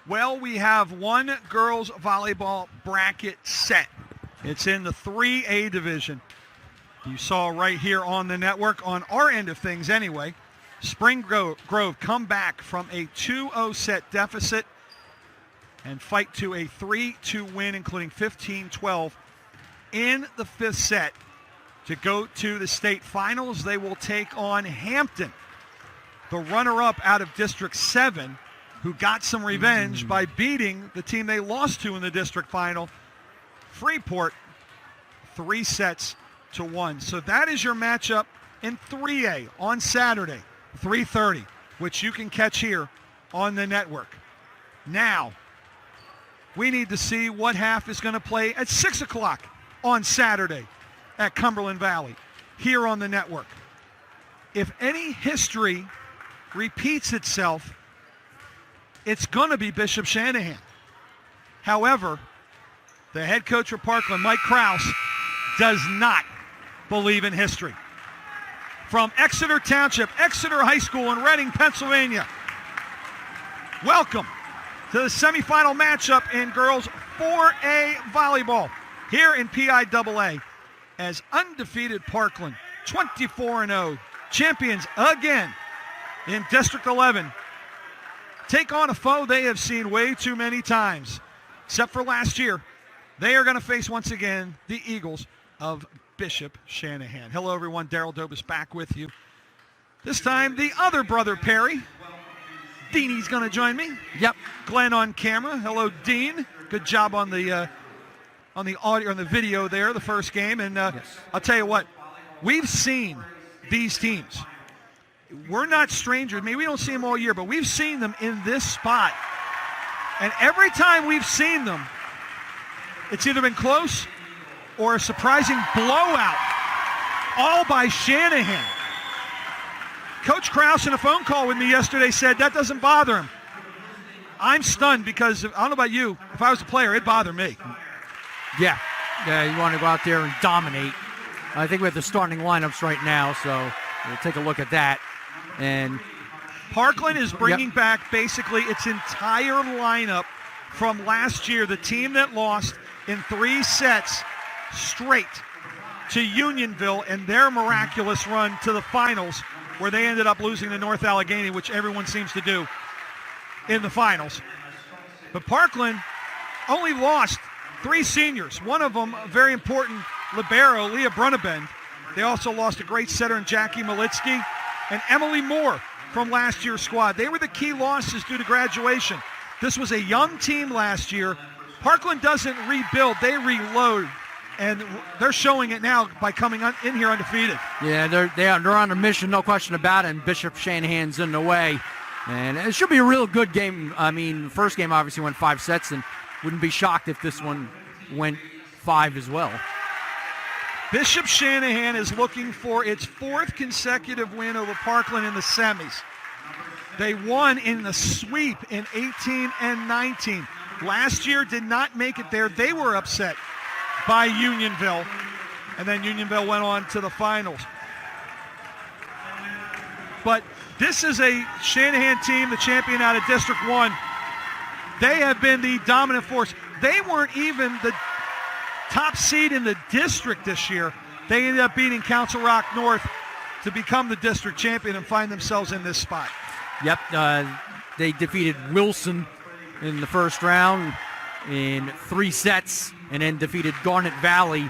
Well, we have one girls volleyball bracket set. It's in the 3A division. You saw right here on the network, on our end of things anyway, Spring Grove come back from a 2-0 set deficit and fight to a 3-2 win, including 15-12 in the fifth set to go to the state finals. They will take on Hampton, the runner-up out of District 7, who got some revenge by beating the team they lost to in the district final, Freeport, 3-1. So that is your matchup in 3A on Saturday, 3:30, which you can catch here on the network. Now, we need to see what half is going to play at 6 o'clock on Saturday at Cumberland Valley here on the network. If any history repeats itself, it's going to be Bishop Shanahan. However, the head coach of Parkland, Mike Krause, does not believe in history. From Exeter Township, Exeter High School in Reading, Pennsylvania, welcome to the semifinal matchup in girls 4A volleyball here in PIAA as undefeated Parkland, 24-0, champions again in District 11, take on a foe they have seen way too many times, except for last year. They are going to face once again the Eagles of Bishop Shanahan. Hello, everyone. Daryl Dobis back with you. This time, the other brother, Perry. Deanie's going to join me. Yep. Glenn on camera. Hello, Dean. Good job on the audio, on the video there, the first game. And yes. I'll tell you what, we've seen these teams. We're not strangers. I mean, we don't see them all year, but we've seen them in this spot. And every time we've seen them, it's either been close or a surprising blowout, all by Shanahan. Coach Krause in a phone call with me yesterday said that doesn't bother him. I'm stunned because, I don't know about you, if I was a player, it'd bother me. Yeah, you want to go out there and dominate. I think we have the starting lineups right now, so we'll take a look at that. And Parkland is bringing back basically its entire lineup from last year, the team that lost in 3 sets straight to Unionville and their miraculous run to the finals, where they ended up losing to North Allegheny, which everyone seems to do in the finals. But Parkland only lost 3 seniors, one of them a very important libero, Leah Brunabend. They also lost a great setter in Jackie Malitsky and Emily Moore from last year's squad. They were the key losses due to graduation. This was a young team last year. Parkland doesn't rebuild, they reload. And they're showing it now by coming in here undefeated. Yeah, they're on a mission, no question about it, and Bishop Shanahan's in the way. And it should be a real good game. I mean, the first game obviously went 5 sets, and wouldn't be shocked if this one went 5 as well. Bishop Shanahan is looking for its 4th consecutive win over Parkland in the semis. They won in the sweep in 18 and 19. Last year did not make it there. They were upset by Unionville, and then Unionville went on to the finals. But this is a Shanahan team, the champion out of District 1. They have been the dominant force. They weren't even the top seed in the district this year. They ended up beating Council Rock North to become the district champion and find themselves in this spot. Yep, they defeated Wilson in the first round in 3 sets, and then defeated Garnet Valley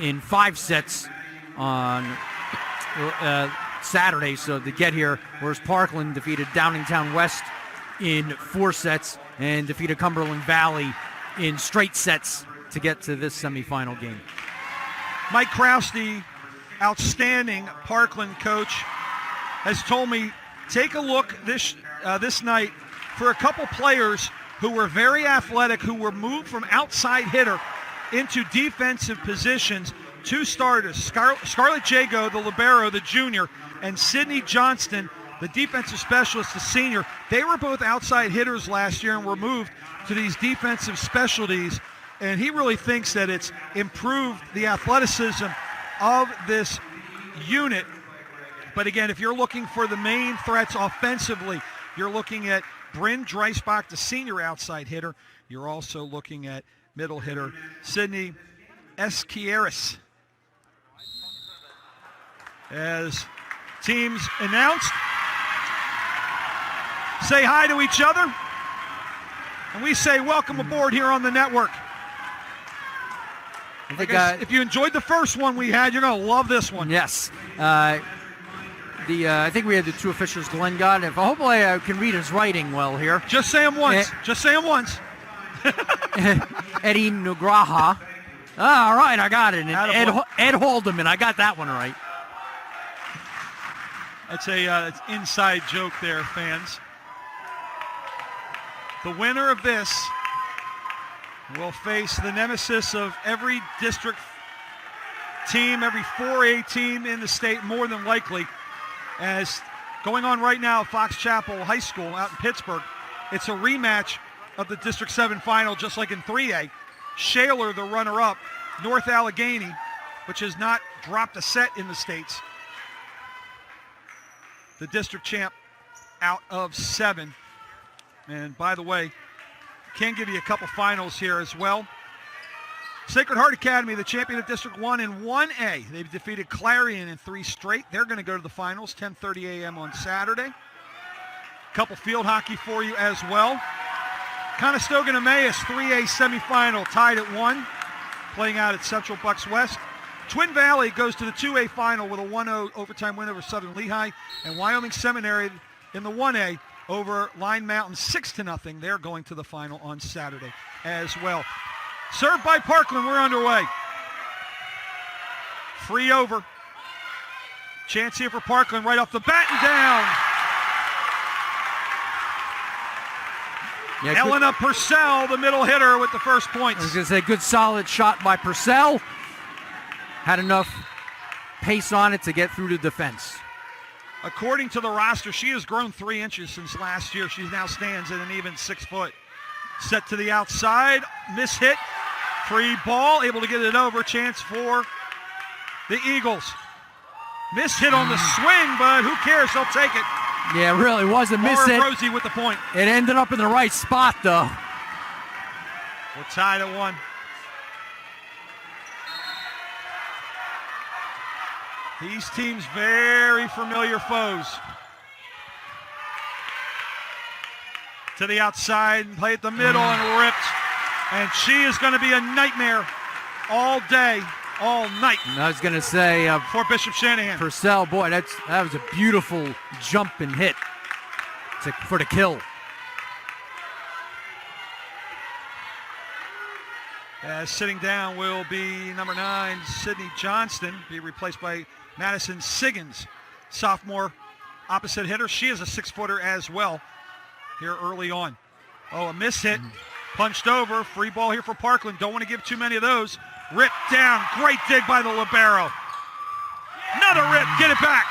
in 5 sets on Saturday, so to get here, whereas Parkland defeated Downingtown West in 4 sets and defeated Cumberland Valley in straight sets to get to this semifinal game. Mike Krause, the outstanding Parkland coach, has told me, take a look this night for a couple players who were very athletic, who were moved from outside hitter into defensive positions. 2 starters, Scarlett Jago, the libero, the junior, and Sydney Johnston, the defensive specialist, the senior. They were both outside hitters last year and were moved to these defensive specialties, and he really thinks that it's improved the athleticism of this unit. But again, if you're looking for the main threats offensively, you're looking at Bryn Dreisbach, the senior outside hitter. You're also looking at middle hitter Sydney Esquieres. As teams announced, say hi to each other, and we say welcome aboard here on the network. If you enjoyed the first one we had, you're going to love this one. Yes. I think we had the two officials Glenn got. Hopefully I can read his writing well here. Just say him once. Just say him once. Eddie Nugraha. All right, I got it. And Ed Haldeman, I got that one right. That's it's inside joke there, fans. The winner of this will face the nemesis of every district team, every 4A team in the state, more than likely. As going on right now at Fox Chapel High School out in Pittsburgh, it's a rematch of the District 7 final, just like in 3A. Shaler, the runner-up, North Allegheny, which has not dropped a set in the States, the district champ out of 7. And by the way, can give you a couple finals here as well. Sacred Heart Academy, the champion of District 1 in 1A. They've defeated Clarion in 3 straight. They're going to go to the finals, 10:30 a.m. on Saturday. Couple field hockey for you as well. Conestoga and Emmaus, 3A semifinal, tied at 1, playing out at Central Bucks West. Twin Valley goes to the 2A final with a 1-0 overtime win over Southern Lehigh. And Wyoming Seminary in the 1A over Line Mountain 6-0. They're going to the final on Saturday as well. Served by Parkland, we're underway. Free over. Chance here for Parkland right off the bat and down. Yeah, Elena Purcell, the middle hitter, with the first points. I was going to say, good solid shot by Purcell. Had enough pace on it to get through the defense. According to the roster, she has grown 3 inches since last year. She now stands at an even 6 foot. Set to the outside, miss hit, free ball, able to get it over. Chance for the Eagles. Miss hit on the swing, but who cares? They'll take it. Yeah, it really was a miss hit. Rosie with the point. It ended up in the right spot, though. We're tied at 1. These teams very familiar foes. To the outside and play at the middle and ripped. And she is going to be a nightmare all day, all night. And I was going to say for Bishop Shanahan. Purcell, boy, that was a beautiful jump and hit for the kill. As sitting down will be number 9, Sydney Johnston, be replaced by Madison Siggins, sophomore opposite hitter. She is a 6-footer as well here early on. Oh, a miss hit, punched over, free ball here for Parkland. Don't want to give too many of those. Ripped down, great dig by the libero. Another rip, get it back.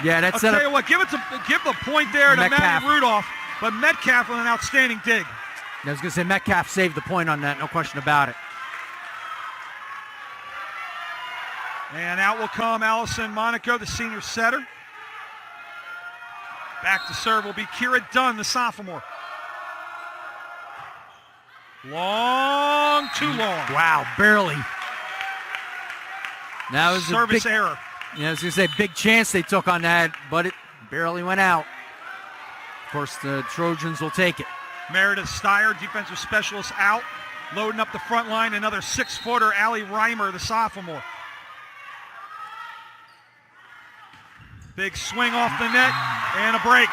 Yeah, that's I'll tell you what, give the point there to Maddie Rudolph, but Metcalf with an outstanding dig. I was going to say Metcalf saved the point on that, no question about it. And out will come Allison Monaco, the senior setter. Back to serve will be Kira Dunn, the sophomore. Long, too long. Wow, barely. That was service error. Yeah, I was going to say big chance they took on that, but it barely went out. Of course, the Trojans will take it. Meredith Steyer, defensive specialist, out. Loading up the front line, another 6-footer, Allie Reimer, the sophomore. Big swing off the net and a break.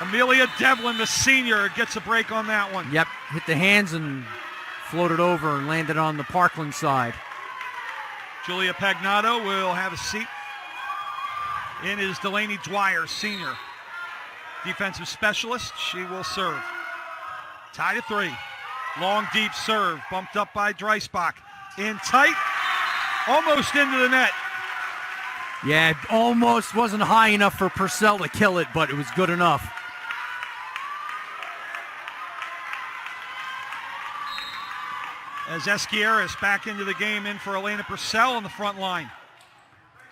Amelia Devlin, the senior, gets a break on that one. Yep, hit the hands and floated over and landed on the Parkland side. Julia Pagnato will have a seat. In is Delaney Dwyer, senior. Defensive specialist, she will serve. Tied at 3. Long, deep serve, bumped up by Dreisbach. In tight, almost into the net. Yeah, it almost wasn't high enough for Purcell to kill it, but it was good enough. As Esquieres back into the game in for Elena Purcell on the front line.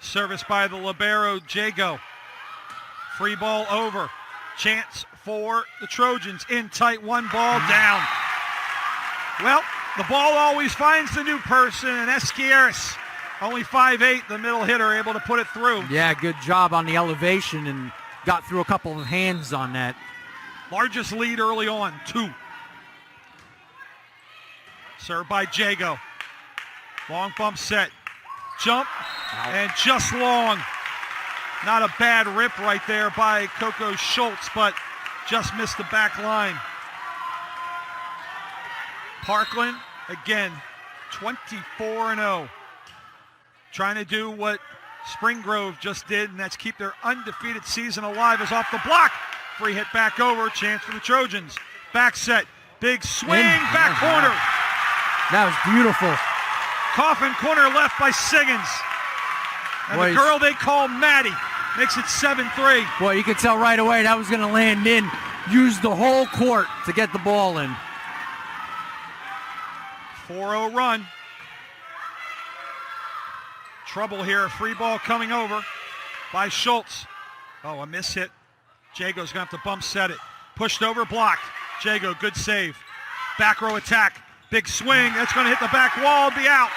Service by the libero, Jago. Free ball over. Chance for the Trojans. In tight, one ball down. Well, the ball always finds the new person, and Esquieres, only 5'8", the middle hitter, able to put it through. Yeah, good job on the elevation and got through a couple of hands on that. Largest lead early on, 2. Served by Jago. Long bump set. Jump, and just long. Not a bad rip right there by Coco Schultz, but just missed the back line. Parkland, again, 24-0. Trying to do what Spring Grove just did, and that's keep their undefeated season alive. Is off the block. Free hit back over. Chance for the Trojans. Back set. Big swing. Back corner. That was beautiful. Coffin corner left by Siggins. And the girl they call Maddie makes it 7-3. Boy, you could tell right away that was going to land in. Used the whole court to get the ball in. 4-0 run. Trouble here. Free ball coming over by Schultz. Oh, a miss hit. Jago's going to have to bump set it. Pushed over, blocked. Jago, good save. Back row attack. Big swing. That's going to hit the back wall and be out.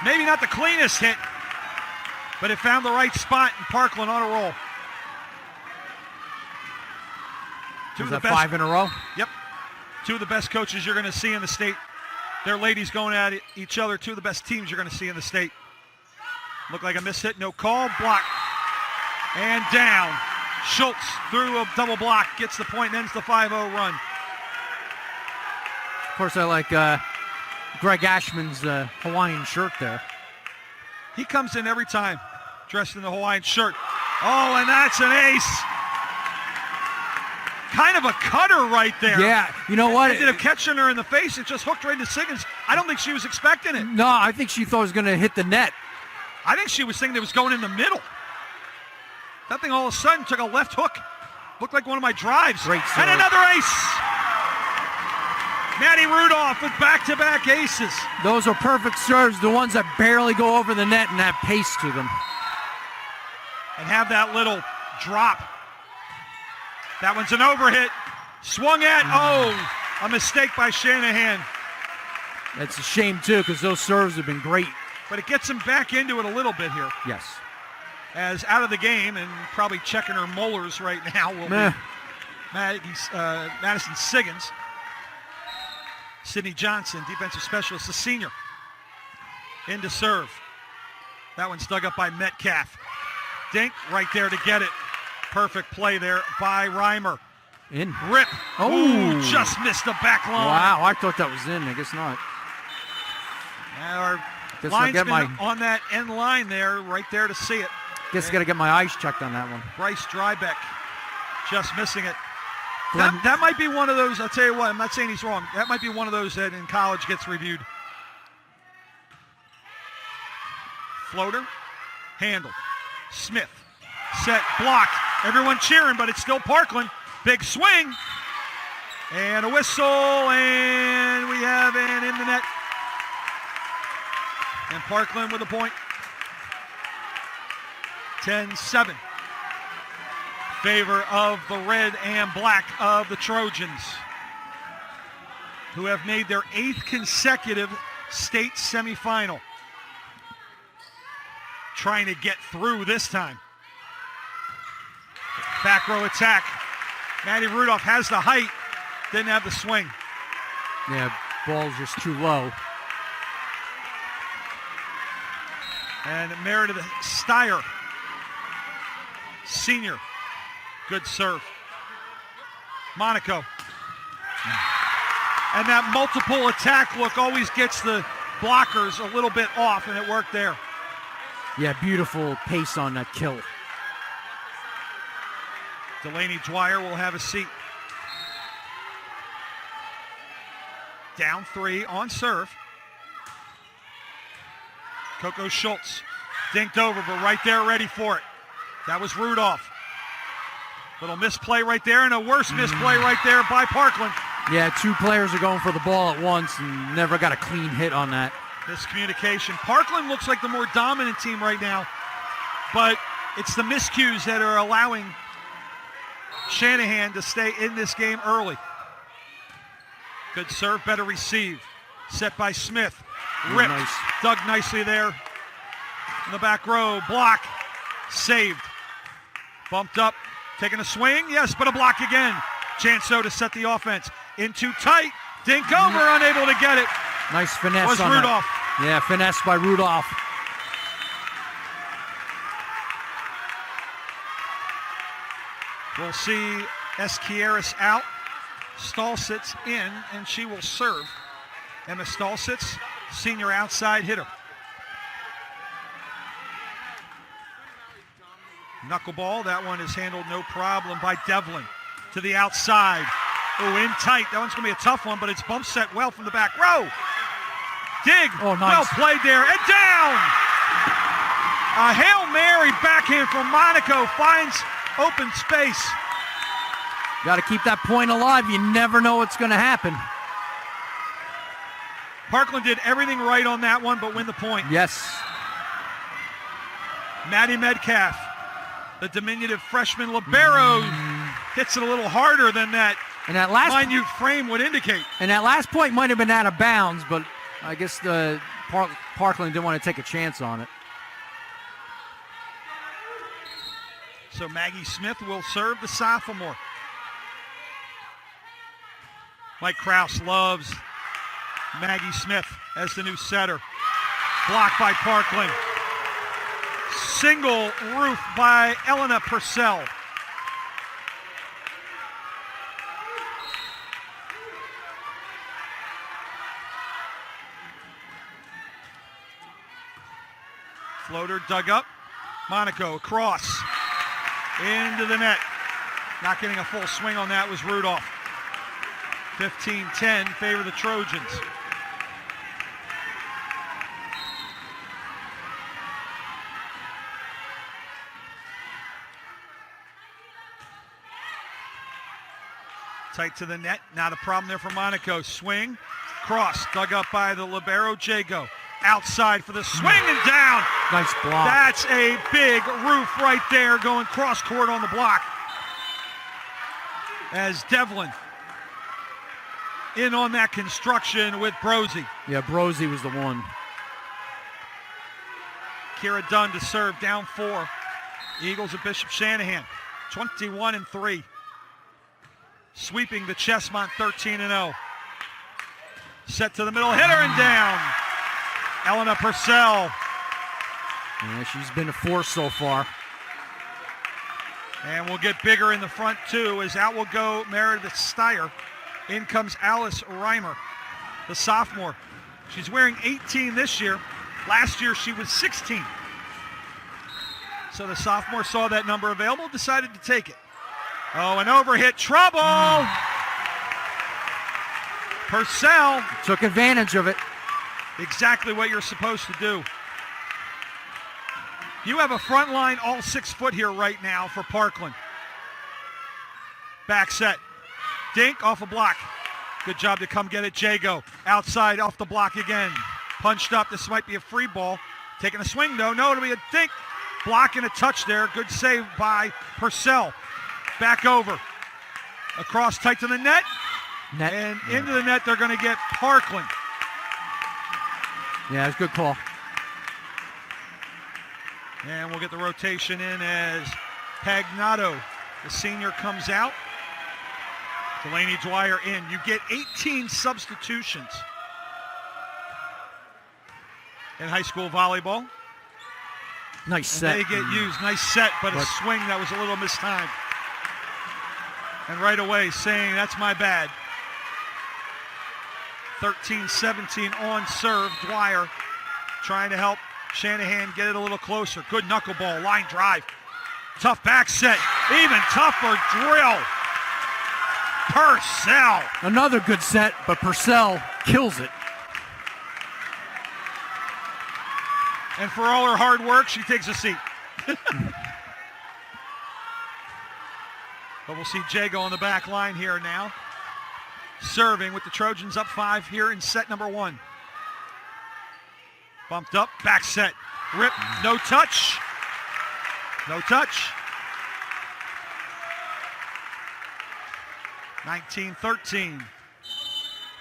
Maybe not the cleanest hit, but it found the right spot, and Parkland on a roll. Was that 5 in a row? Yep. 2 of the best coaches you're going to see in the state. Their ladies going at each other. 2 of the best teams you're going to see in the state. Looked like a miss hit, no call, block. And down. Schultz through a double block, gets the point, and ends the 5-0 run. Of course, I like Greg Ashman's Hawaiian shirt there. He comes in every time dressed in the Hawaiian shirt. Oh, and that's an ace. Kind of a cutter right there. Yeah, you know what? Instead of catching her in the face, it just hooked right into Siggins. I don't think she was expecting it. No, I think she thought it was going to hit the net. I think she was thinking it was going in the middle. That thing all of a sudden took a left hook. Looked like one of my drives. Great serve. And another ace. Maddie Rudolph with back-to-back aces. Those are perfect serves, the ones that barely go over the net and have pace to them. And have that little drop. That one's an overhit. Swung at, a mistake by Shanahan. That's a shame, too, because those serves have been great. But it gets him back into it a little bit here. Yes. As out of the game and probably checking her molars right now will be Madison Siggins. Sydney Johnson, defensive specialist, the senior. Into serve. That one's dug up by Metcalf. Dink right there to get it. Perfect play there by Reimer. In. Rip. Oh. Ooh, just missed the back line. Wow, I thought that was in. I guess not. Our linesman on that end line there, right there to see it. Guess I got to get my eyes checked on that one. Bryce Drybeck just missing it. That might be one of those, I'll tell you what, I'm not saying he's wrong. That might be one of those that in college gets reviewed. Floater, handled. Smith, set, blocked. Everyone cheering, but it's still Parkland. Big swing. And a whistle, and we have an in the net. And Parkland with a point. 10-7. Favor of the red and black of the Trojans, who have made their 8th consecutive state semifinal. Trying to get through this time. Back row attack. Maddie Rudolph has the height, didn't have the swing. Yeah, ball's just too low. And Meredith Steyer, senior. Good serve. Monaco. And that multiple attack look always gets the blockers a little bit off, and it worked there. Yeah, beautiful pace on that kill. Delaney Dwyer will have a seat. Down 3 on serve. Coco Schultz dinked over, but right there ready for it. That was Rudolph. Little misplay right there, and a worse misplay right there by Parkland. Yeah, 2 players are going for the ball at once and never got a clean hit on that. Miscommunication. Parkland looks like the more dominant team right now, but it's the miscues that are allowing Shanahan to stay in this game early. Good serve, better receive. Set by Smith. Ripped. Nice. Dug nicely there. In the back row. Block. Saved. Bumped up. Taking a swing. Yes, but a block again. Chanso to set the offense. In too tight. Dink over. Unable to get it. Nice finesse Was on Rudolph. That. Yeah, finesse by Rudolph. We'll see Esquieras out. Stallsitz in, and she will serve. Emma Stallsitz, senior outside hitter. Knuckleball, that one is handled no problem by Devlin. To the outside. Oh, in tight. That one's going to be a tough one, but it's bump set well from the back row. Dig. Oh, nice. Well played there. And down. A Hail Mary backhand from Monaco finds open space. Got to keep that point alive. You never know what's going to happen. Parkland did everything right on that one, but win the point. Yes. Maddie Metcalf, the diminutive freshman libero, hits it a little harder than that And that last minute frame would indicate. And that last point might have been out of bounds, but I guess the Parkland didn't want to take a chance on it. So Maggie Smith will serve the sophomore. Mike Krause loves Maggie Smith as the new setter. Blocked by Parkland. Single roof by Elena Purcell. Floater dug up. Monaco across. Into the net. Not getting a full swing on that was Rudolph. 15-10 favor the Trojans. Tight to the net. Not a problem there for Monaco. Swing. Cross. Dug up by the libero, Jago. Outside for the swing and down. Nice block. That's a big roof right there going cross court on the block. As Devlin in on that construction with Brosey. Yeah, Brosey was the one. Kira Dunn to serve, down 4. Eagles of Bishop Shanahan, 21-3. Sweeping the Chessmont 13-0. Set to the middle, hitter and down. Elena Purcell. Yeah, she's been a force so far. And we'll get bigger in the front too, as out will go Meredith Steyer. In comes Alice Reimer, the sophomore. She's wearing 18 this year. Last year she was 16. So the sophomore saw that number available, decided to take it. Oh, an overhit, trouble! Purcell. Took advantage of it. Exactly what you're supposed to do. You have a front line all 6 foot here right now for Parkland. Back set. Dink off a block. Good job to come get it. Jago outside off the block again. Punched up. This might be a free ball. Taking a swing though. No, it'll be a dink. Block and a touch there. Good save by Purcell. Back over. Across tight to the net. And into the net they're going to get Parkland. Yeah, it's a good call. And we'll get the rotation in as Pagnato, the senior, comes out. Delaney Dwyer in. You get 18 substitutions in high school volleyball. Nice set. They get used. Nice set, but a swing that was a little mistimed. And right away saying, that's my bad. 13-17 on serve. Dwyer trying to help Shanahan get it a little closer. Good knuckleball, line drive. Tough back set. Even tougher drill. Purcell. Another good set, but Purcell kills it. And for all her hard work, she takes a seat. But we'll see Jago on the back line here now. Serving with the Trojans up 5 here in set number 1. Bumped up, back set. Rip, no touch. No touch. 19-13.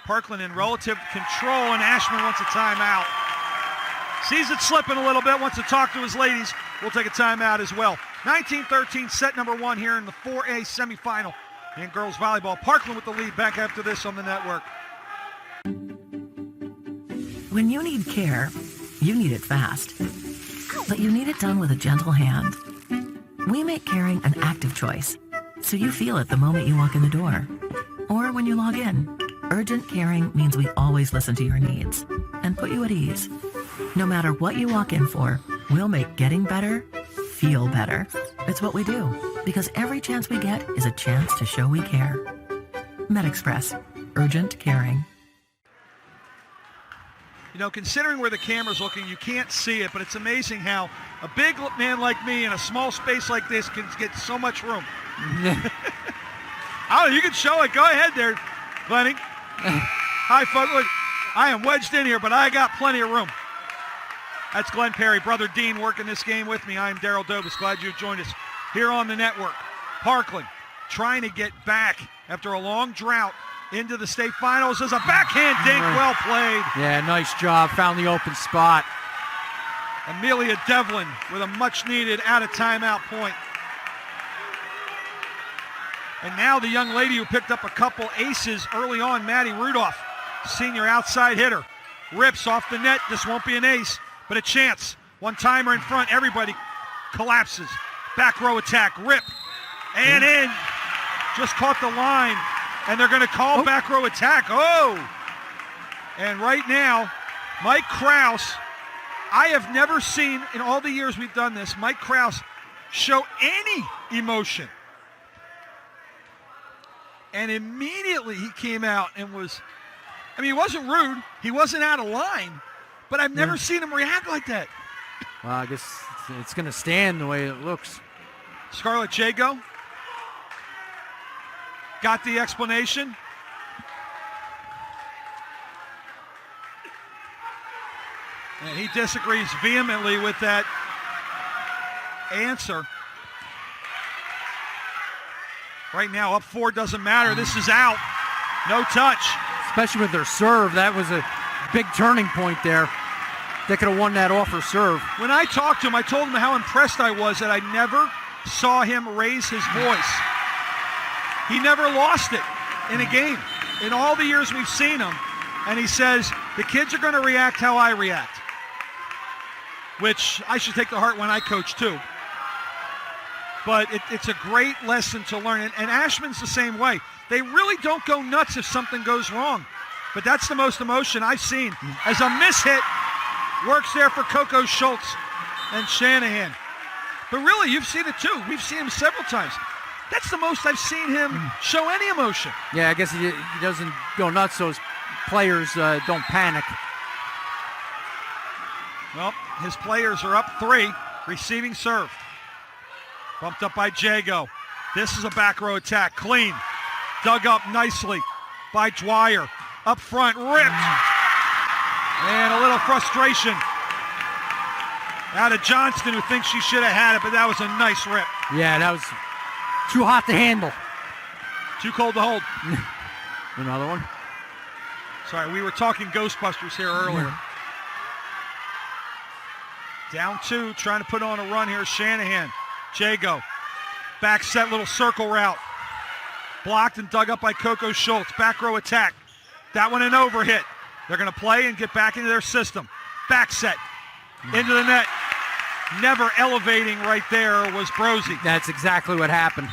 Parkland in relative control, and Ashman wants a timeout. Sees it slipping a little bit, wants to talk to his ladies. We'll take a timeout as well. 19-13, set number 1 here in the 4A semifinal in girls volleyball. Parkland with the lead. Back after this on the network. When you need care, you need it fast. But you need it done with a gentle hand. We make caring an active choice, so you feel it the moment you walk in the door. Or when you log in. Urgent caring means we always listen to your needs and put you at ease. No matter what you walk in for, we'll make getting better feel better. It's what we do, because every chance we get is a chance to show we care. MedExpress. Urgent caring. You know, considering where the camera's looking, you can't see it, but it's amazing how a big man like me in a small space like this can get so much room. Oh, you can show it. Go ahead there, Glennie. Hi, folks. Look, I am wedged in here, but I got plenty of room. That's Glenn Perry, Brother Dean, working this game with me. I am Daryl Dobus. Glad you've joined us here on the network. Parkland trying to get back after a long drought into the state finals. As a backhand dink, well played. Yeah, nice job. Found the open spot. Amelia Devlin with a much-needed out-of-timeout point. And now the young lady who picked up a couple aces early on, Maddie Rudolph, senior outside hitter, rips off the net. This won't be an ace, but a chance. One-timer in front. Everybody collapses. Back row attack. Rip. And in. Just caught the line. And they're going to call back row attack. Oh! And right now, Mike Krause, I have never seen in all the years we've done this, Mike Krause show any emotion. And immediately he came out and was, I mean, he wasn't rude. He wasn't out of line. But I've never seen him react like that. Well, I guess it's going to stand the way it looks. Scarlett Jago got the explanation. And he disagrees vehemently with that answer. Right now, up 4 doesn't matter. This is out. No touch. Especially with their serve. That was a big turning point there. They could have won that off her serve. When I talked to him, I told him how impressed I was that I never saw him raise his voice. He never lost it in a game in all the years we've seen him. And he says, the kids are going to react how I react, which I should take to heart when I coach too. But it's a great lesson to learn. And Ashman's the same way. They really don't go nuts if something goes wrong. But that's the most emotion I've seen. As a mishit works there for Coco Schultz and Shanahan. But really, you've seen it too. We've seen him several times. That's the most I've seen him show any emotion. Yeah, I guess he doesn't go nuts, so his players don't panic. Well, his players are up 3, receiving serve. Bumped up by Jago. This is a back row attack. Clean. Dug up nicely by Dwyer. Up front, ripped. And a little frustration out of Johnston, who thinks she should have had it, but that was a nice rip. Yeah, that was too hot to handle. Too cold to hold. Another one. Sorry, we were talking Ghostbusters here earlier. Down 2, trying to put on a run here, Shanahan. Jago, back set, little circle route. Blocked and dug up by Coco Schultz. Back row attack. That one an overhit. They're going to play and get back into their system. Back set, into the net. Never elevating right there was Brosey. That's exactly what happened.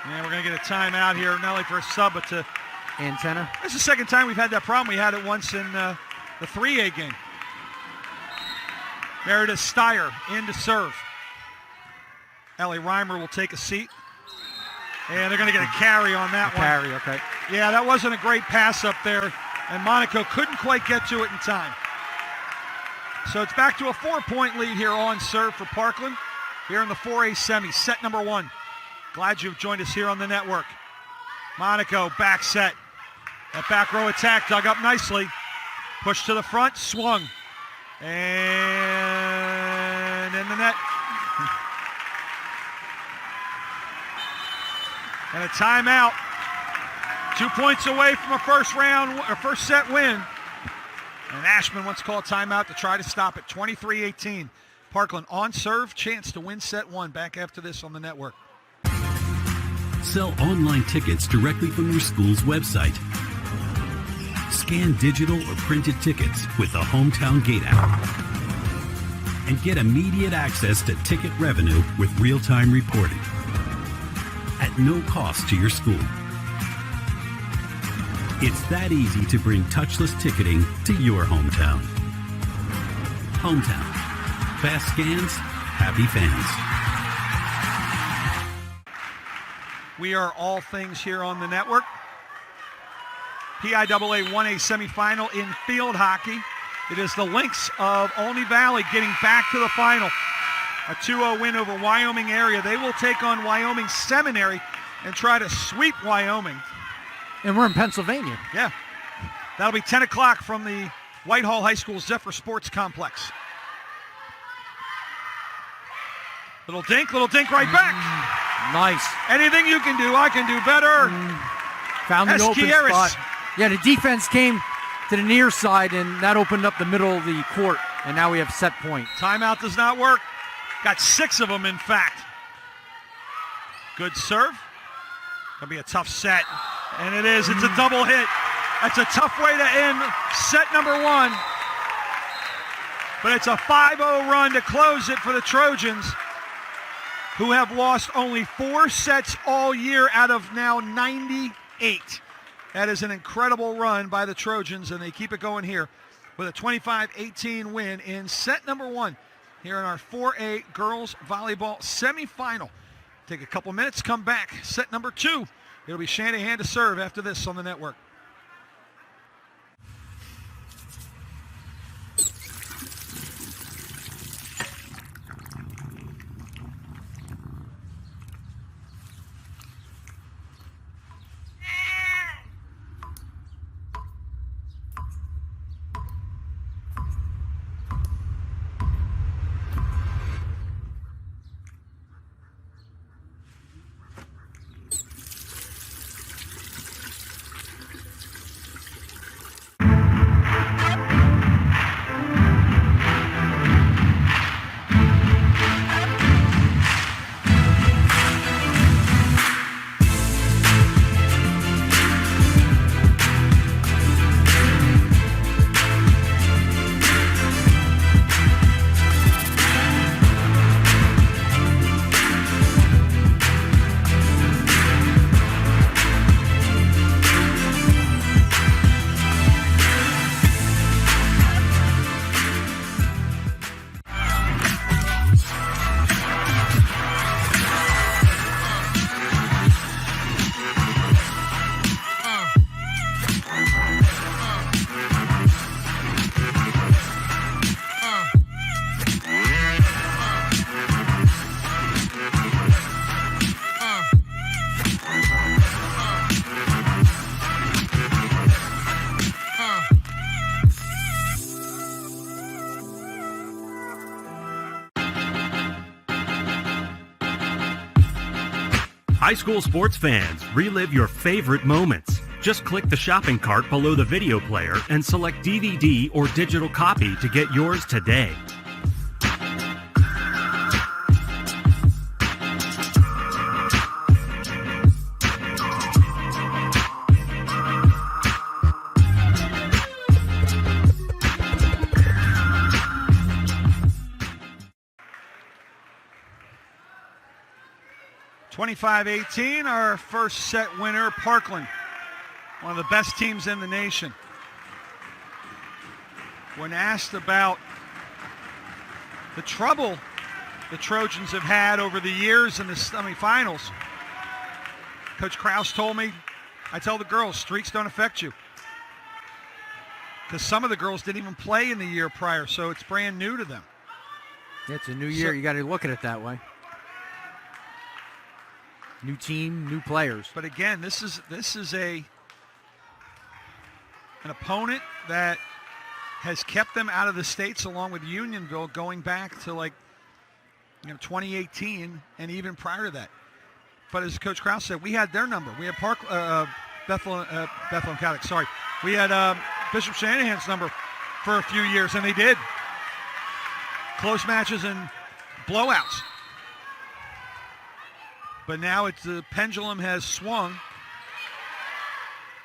And we're going to get a timeout here, not only for a sub, but to Antenna. This is the second time we've had that problem. We had it once in the 3A game. Meredith Steyer in to serve. Ellie Reimer will take a seat. And they're going to get a carry on that one. Carry, okay. Yeah, that wasn't a great pass up there. And Monaco couldn't quite get to it in time. So it's back to a 4-point lead here on serve for Parkland. Here in the 4A semi, set number 1. Glad you've joined us here on the network. Monaco back set. That back row attack dug up nicely. Push to the front, swung. And in the net. And a timeout. 2 points away from a first set win. And Ashman wants to call a timeout to try to stop it. 23-18. Parkland on serve, chance to win set one. Back after this on the network. Sell online tickets directly from your school's website. Scan digital or printed tickets with the Hometown Gate app. And get immediate access to ticket revenue with real-time reporting. At no cost to your school. It's that easy to bring touchless ticketing to your hometown. Hometown. Fast scans, happy fans. We are all things here on the network. PIAA 1A semifinal in field hockey. It is the Lynx of Olney Valley getting back to the final. A 2-0 win over Wyoming area. They will take on Wyoming Seminary and try to sweep Wyoming. And we're in Pennsylvania. Yeah. That'll be 10 o'clock from the Whitehall High School Zephyr Sports Complex. Little dink right back. Nice. Anything you can do, I can do better. Found the open Esquieres. spot. Yeah, the defense came to the near side, and that opened up the middle of the court, and now we have set point. Timeout does not work. Got 6 of them, in fact. Good serve. Gonna be a tough set. And it is. It's a double hit. That's a tough way to end set number one. But it's a 5-0 run to close it for the Trojans, who have lost only 4 sets all year out of now 98. That is an incredible run by the Trojans, and they keep it going here with a 25-18 win in set number one here in our 4A girls volleyball semifinal. Take a couple minutes, come back. Set number 2. It'll be Shanahan to serve after this on the network. High school sports fans, relive your favorite moments. Just click the shopping cart below the video player and select DVD or digital copy to get yours today. (25-18), our first set winner, Parkland, one of the best teams in the nation. When asked about the trouble the Trojans have had over the years in the semifinals, Coach Krause told me, I tell the girls, streaks don't affect you. Because some of the girls didn't even play in the year prior, so it's brand new to them. It's a new year. You got to look at it that way. New team, new players. But again, this is an opponent that has kept them out of the States along with Unionville going back to 2018 and even prior to that. But as Coach Krause said, we had their number. We had Bethlehem Catholic, sorry. We had Bishop Shanahan's number for a few years, and they did. Close matches and blowouts. But now the pendulum has swung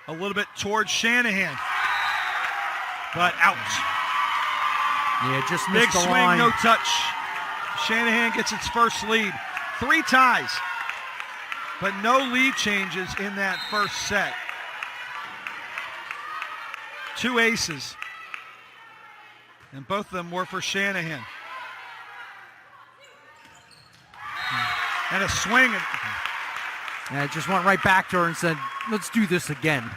a little bit towards Shanahan. But out. Yeah, just big missed the swing, line. no touch. Shanahan gets its first lead. 3 ties, but no lead changes in that first set. 2 aces, and both of them were for Shanahan. And a swing. Yeah, it just went right back to her and said, let's do this again.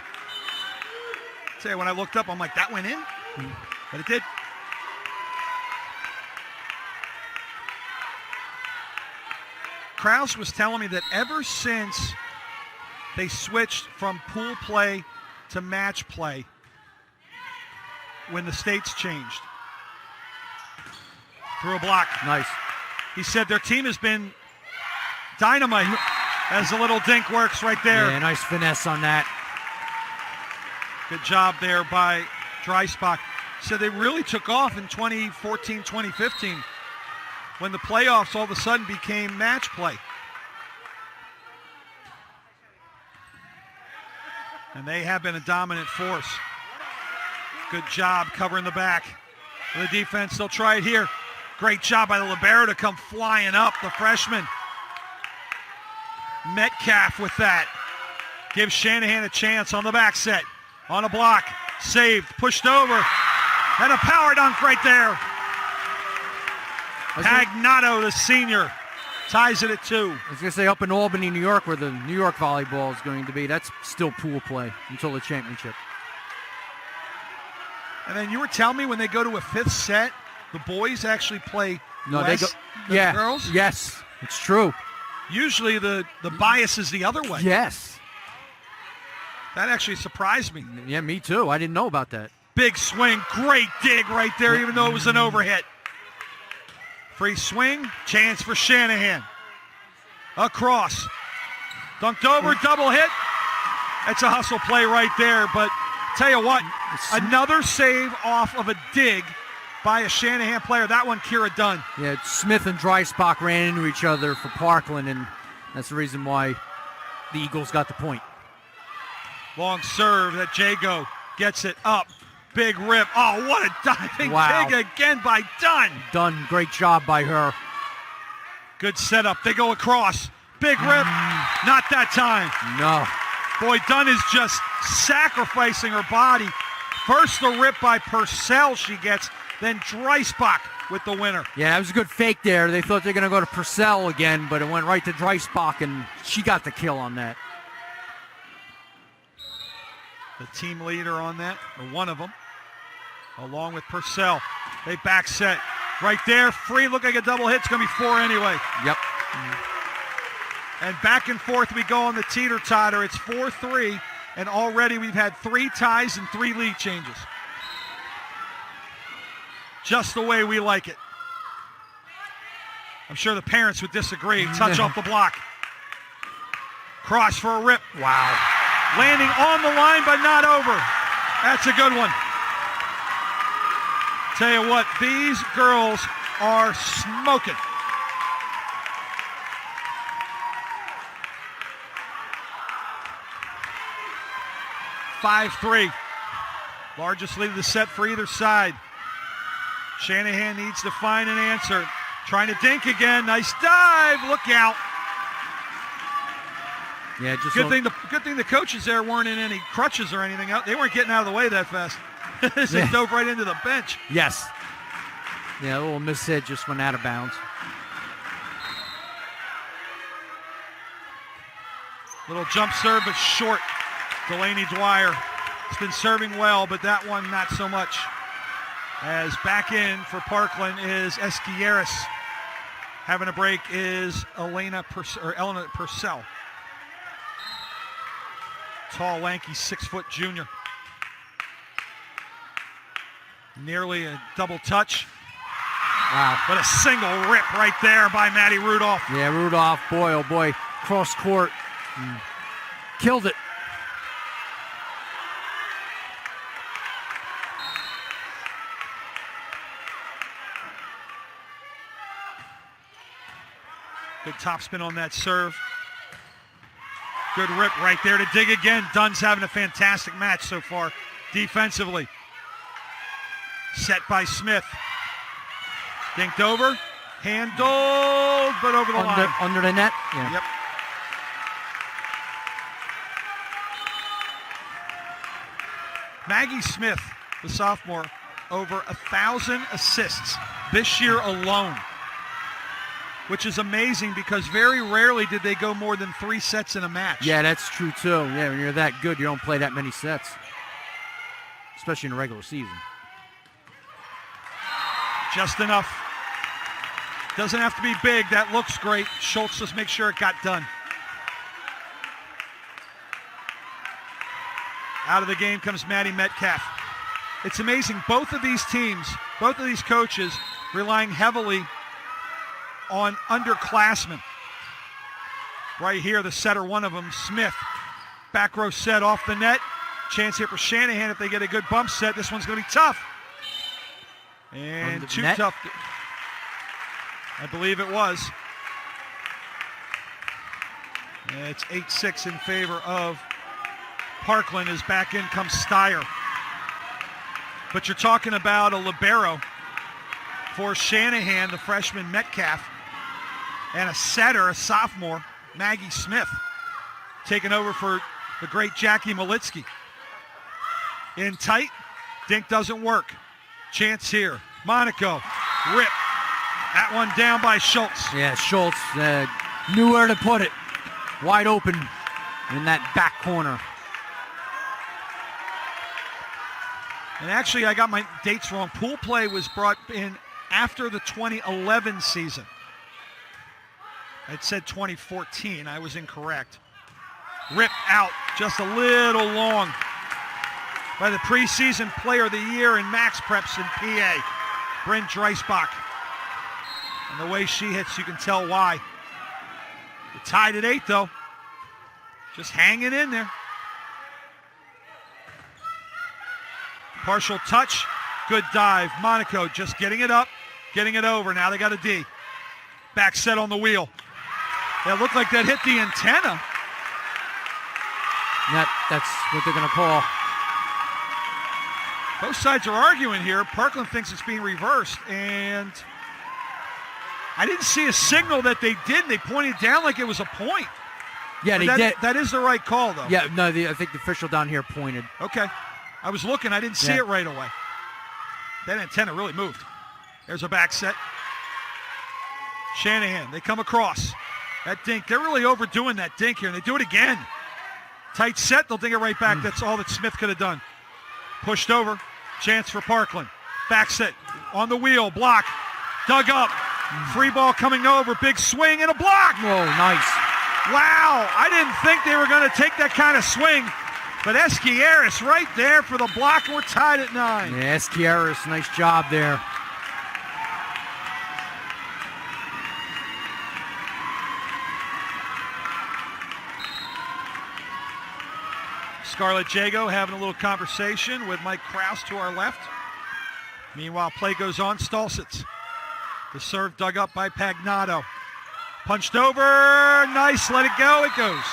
Say, when I looked up, I'm like, that went in? But it did. Krause was telling me that ever since they switched from pool play to match play, when the states changed, through a block. Nice. He said their team has been dynamite as the little dink works right there. Yeah, nice finesse on that. Good job there by Dreisbach. So they really took off in 2014, 2015 when the playoffs all of a sudden became match play. And they have been a dominant force. Good job covering the back. For the defense, they'll try it here. Great job by the libero to come flying up, the freshman. Metcalf with that. Gives Shanahan a chance on the back set. On a block, saved, pushed over, and a power dunk right there. Pagnato, the senior, ties it at 2. I was going to say up in Albany, New York, where the New York volleyball is going to be, that's still pool play until the championship. And then you were telling me when they go to a 5th set, the boys actually play less than the girls? Yes, it's true. Usually the bias is the other way. Yes. That actually surprised me. Yeah, me too. I didn't know about that. Big swing, great dig right there, even though it was an overhit. Free swing, chance for Shanahan. Across. Dunked over, double hit. It's a hustle play right there, but tell you what, another save off of a dig by a Shanahan player. That one, Kira Dunn. Yeah, Smith and Dreisbach ran into each other for Parkland, and that's the reason why the Eagles got the point. Long serve that Jago gets it up. Big rip. Oh, what a diving dig again by Dunn. Dunn, great job by her. Good setup. They go across. Big rip. Not that time. No. Boy, Dunn is just sacrificing her body. First the rip by Purcell she gets, then Dreisbach with the winner. Yeah, that was a good fake there. They thought they were going to go to Purcell again, but it went right to Dreisbach, and she got the kill on that. The team leader on that, or one of them, along with Purcell. They back set right there. Free, look like a double hit. It's going to be 4 anyway. Yep. And back and forth we go on the teeter-totter. It's 4-3, and already we've had 3 ties and 3 lead changes. Just the way we like it. I'm sure the parents would disagree. Touch off the block. Cross for a rip. Wow. Landing on the line, but not over. That's a good one. Tell you what, these girls are smoking. (5-3). Largest lead of the set for either side. Shanahan needs to find an answer. Trying to dink again. Nice dive. Look out. Yeah, just good thing the coaches there weren't in any crutches or anything. They weren't getting out of the way that fast. They dove right into the bench. Yes. Yeah, a little mishit just went out of bounds. Little jump serve, but short. Delaney Dwyer has been serving well, but that one not so much. As back in for Parkland is Esquieres. Having a break is Elena Purcell. Tall, lanky, 6-foot junior. Nearly a double touch. Wow. But a single rip right there by Maddie Rudolph. Yeah, Rudolph, boy, oh boy, cross court. Killed it. Good topspin on that serve. Good rip right there to dig again. Dunn's having a fantastic match so far defensively. Set by Smith. Dinked over. Handled, but over the line. Under the net? Yeah. Yep. Maggie Smith, the sophomore, over 1,000 assists this year alone, which is amazing because very rarely did they go more than 3 sets in a match. Yeah, that's true too. Yeah, when you're that good, you don't play that many sets, especially in a regular season. Just enough. Doesn't have to be big. That looks great. Schultz just make sure it got done. Out of the game comes Maddie Metcalf. It's amazing. Both of these teams, both of these coaches relying heavily on underclassmen. Right here, the setter, one of them, Smith. Back row set off the net. Chance here for Shanahan if they get a good bump set. This one's going to be tough. And too net? tough. I believe it was. It's 8-6 in favor of Parkland as back in comes Steyer. But you're talking about a libero for Shanahan, the freshman Metcalf, and a setter, a sophomore, Maggie Smith, taking over for the great Jackie Malitsky. In tight, dink doesn't work. Chance here. Monaco, rip. That one down by Schultz. Yeah, Schultz knew where to put it. Wide open in that back corner. And actually, I got my dates wrong. Pool play was brought in after the 2011 season. I'd said 2014. I was incorrect. Ripped out just a little long by the preseason player of the year in Max Preps in PA, Bryn Dreisbach. And the way she hits, you can tell why. They're tied at 8, though. Just hanging in there. Partial touch, good dive. Monaco just getting it up, getting it over. Now they got a D. Back set on the wheel. It looked like that hit the antenna. That's what they're going to call. Both sides are arguing here. Parkland thinks it's being reversed, and I didn't see a signal that they did. They pointed down like it was a point. Yeah, But they did. That is the right call, though. Yeah, no, I think the official down here pointed. Okay. I was looking. I didn't see Yeah. it right away. That antenna really moved. There's a back set. Shanahan, they come across. That dink, they're really overdoing that dink here, and they do it again. Tight set, they'll dink it right back. That's all that Smith could have done. Pushed over, chance for Parkland. Back set, on the wheel, block, dug up. Free ball coming over, big swing and a block. Whoa, nice. Wow, I didn't think they were going to take that kind of swing. But Esquieras right there for the block, and we're tied at 9. Yeah, Esquieras, nice job there. Scarlett Jago having a little conversation with Mike Krause to our left. Meanwhile, play goes on. Stolsitz. The serve dug up by Pagnato. Punched over. Nice. Let it go. It goes.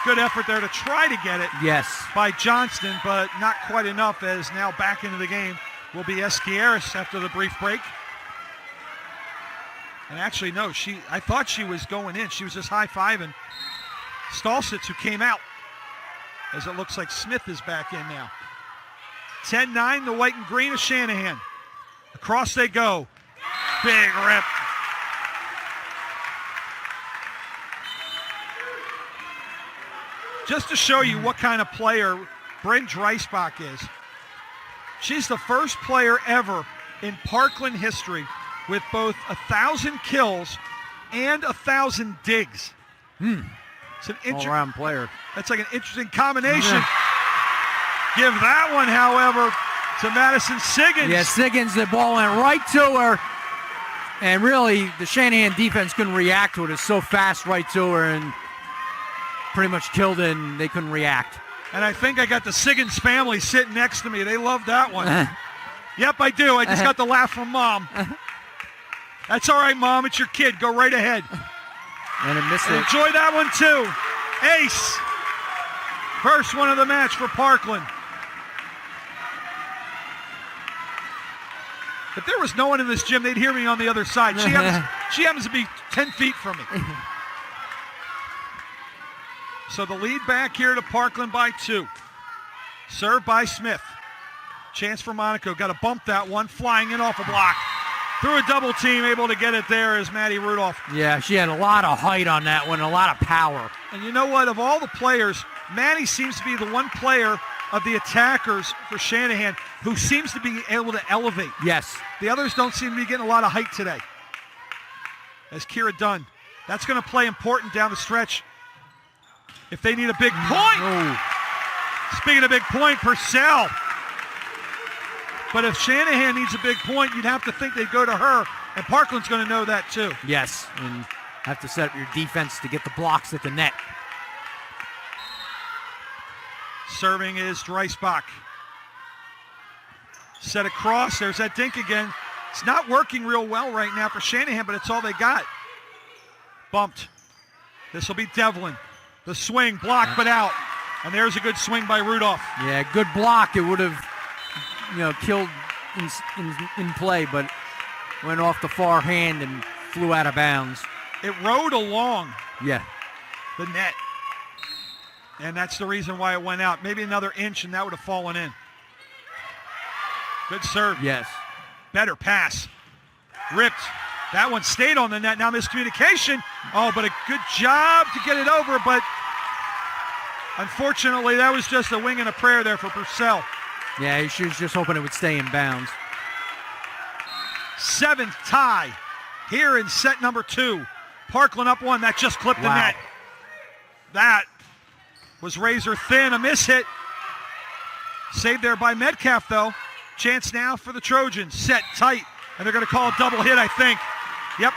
Good effort there to try to get it Yes. by Johnston, but not quite enough, as now back into the game will be Esquieras after the brief break. And actually, no, I thought she was going in. She was just high-fiving Stolsitz, who came out, as it looks like Smith is back in now. 10-9, the white and green of Shanahan. Across they go. Big rip. Just to show you what kind of player Bryn Dreisbach is. She's the first player ever in Parkland history with both 1,000 kills and 1,000 digs. It's an All-around player. That's like an interesting combination. Give that one, however, to Madison Siggins. Yeah, Siggins, the ball went right to her. And really, the Shanahan defense couldn't react to it. It's so fast right to her and pretty much killed it, and they couldn't react. And I think I got the Siggins family sitting next to me. They love that one. Yep, I do. I just got the laugh from Mom. That's all right, Mom. It's your kid. Go right ahead. And it missed it. Enjoy that one, too. Ace. First one of the match for Parkland. If there was no one in this gym, they'd hear me on the other side. She happens to be 10 feet from me. So the lead back here to Parkland by 2. Served by Smith. Chance for Monaco. Got to bump that one. Flying in off a block. Through a double team. Able to get it there is Maddie Rudolph. Yeah, she had a lot of height on that one. A lot of power. And you know what? Of all the players, Maddie seems to be the one player of the attackers for Shanahan who seems to be able to elevate. Yes. The others don't seem to be getting a lot of height today. As Kira Dunn. That's going to play important down the stretch if they need a big point. Oh. Speaking of big point, Purcell. But if Shanahan needs a big point, you'd have to think they'd go to her. And Parkland's going to know that too. Yes, and have to set up your defense to get the blocks at the net. Serving is Dreisbach. Set across. There's that dink again. It's not working real well right now for Shanahan, but it's all they got. Bumped. This will be Devlin. The swing, blocked but out. And there's a good swing by Rudolph. Yeah, good block. It would have, killed in play, but went off the far hand and flew out of bounds. It rode along Yeah. the net. And that's the reason why it went out. Maybe another inch and that would have fallen in. Good serve. Yes. Better pass. Ripped. That one stayed on the net. Now miscommunication. Oh, but a good job to get it over. But unfortunately, that was just a wing and a prayer there for Purcell. Yeah, she was just hoping it would stay in bounds. 7th tie here in set number 2. Parkland up 1. That just clipped the net. That was razor thin. A miss hit. Saved there by Metcalf, though. Chance now for the Trojans. Set tight. And they're going to call a double hit, I think. Yep.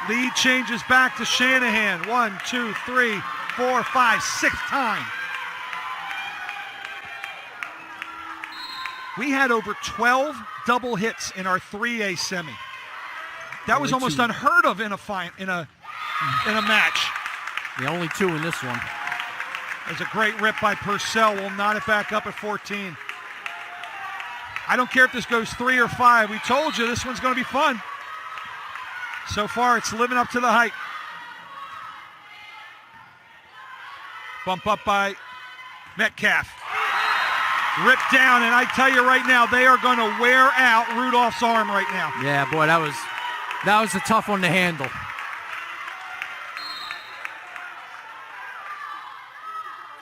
Lead changes back to Shanahan. 1, 2, 3, 4, 5, 6th time. We had over 12 double hits in our 3A semi. That was almost unheard of in a match. The only 2 in this one. There's a great rip by Purcell. We'll knot it back up at 14. I don't care if this goes 3 or 5. We told you this one's going to be fun. So far, it's living up to the hype. Bump up by Metcalf. Ripped down, and I tell you right now, they are going to wear out Rudolph's arm right now. Yeah, boy, that was a tough one to handle.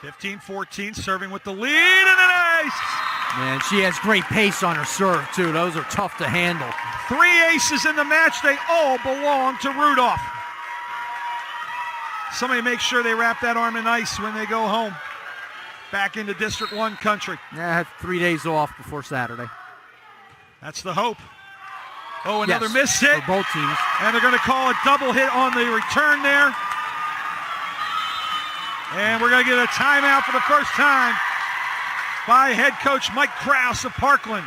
(15-14), serving with the lead, and an ace. Man, she has great pace on her serve, too. Those are tough to handle. 3 aces in the match. They all belong to Rudolph. Somebody make sure they wrap that arm in ice when they go home. Back into District 1 country. Yeah, I had 3 days off before Saturday. That's the hope. Oh, another Yes, miss hit. for both teams. And they're going to call a double hit on the return there. And we're going to get a timeout for the first time by head coach Mike Krause of Parkland.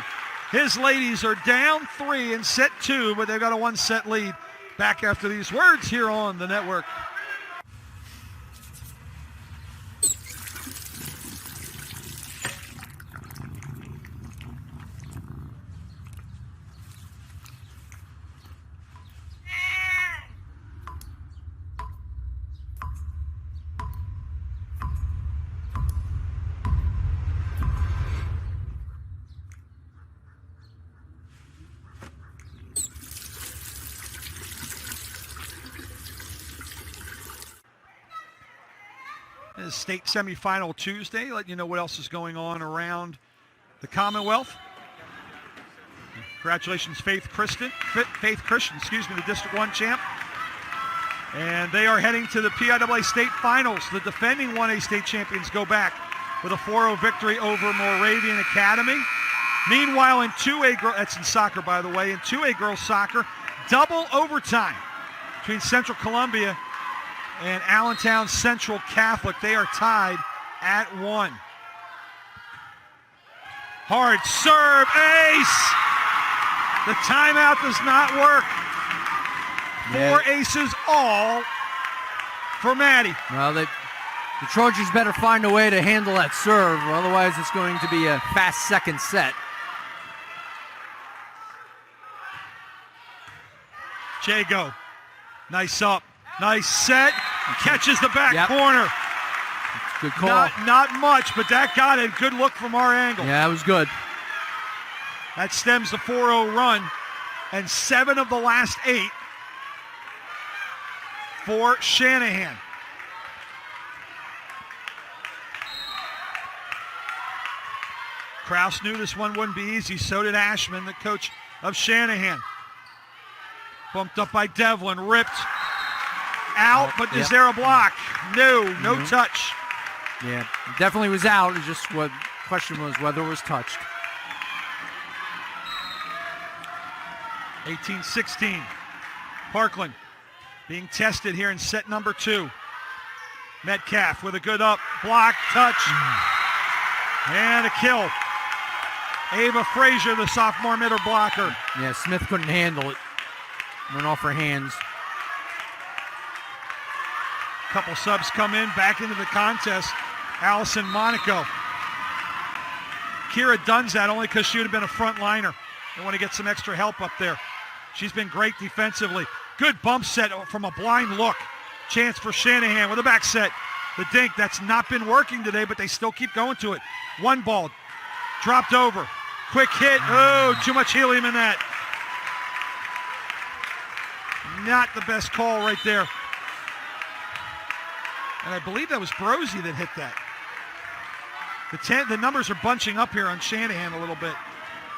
His ladies are down 3 in set 2, but they've got a 1-set lead. Back after these words here on the network. State semifinal Tuesday, letting you know what else is going on around the Commonwealth. Congratulations, Faith Christian, the District 1 champ. And they are heading to the PIAA state finals. The defending 1A state champions go back with a 4-0 victory over Moravian Academy. Meanwhile, in 2A, that's in soccer, by the way, in 2A girls soccer, double overtime between Central Columbia and Allentown Central Catholic. They are tied at 1. Hard serve, ace! The timeout does not work. 4 aces all for Maddie. Well, the Trojans better find a way to handle that serve, otherwise it's going to be a fast second set. Jago, nice up, nice set, catches the back corner. Good call. Not much, but that got it. Good look from our angle. Yeah, it was good. That stems the 4-0 run, and 7 of the last 8 for Shanahan. Kraus knew this one wouldn't be easy. So did Ashman, the coach of Shanahan. Bumped up by Devlin, ripped out, but is there a block? No touch. Yeah, it definitely was out. It's just what question was whether it was touched. 18-16. Parkland being tested here in set number 2. Metcalf with a good up, block, touch, and a kill. Ava Frazier, the sophomore middle blocker. Yeah, Smith couldn't handle it. Went off her hands. Couple subs come in, back into the contest. Allison Monaco. Kira Dunzat only because she would have been a front liner. They want to get some extra help up there. She's been great defensively. Good bump set from a blind look. Chance for Shanahan with a back set. The dink, that's not been working today, but they still keep going to it. One ball, dropped over. Quick hit, oh, too much helium in that. Not the best call right there. And I believe that was Brosey that hit that. The numbers are bunching up here on Shanahan a little bit.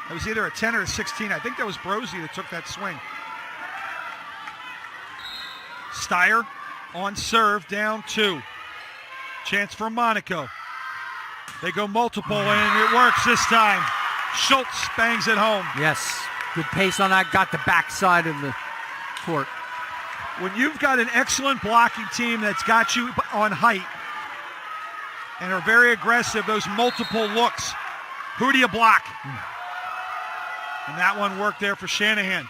It was either a 10 or a 16. I think that was Brosey that took that swing. Steyer on serve, down 2. Chance for Monaco. They go multiple, and it works this time. Schultz bangs it home. Yes, good pace on that. Got the backside of the court. When you've got an excellent blocking team that's got you on height and are very aggressive, those multiple looks, who do you block? And that one worked there for Shanahan.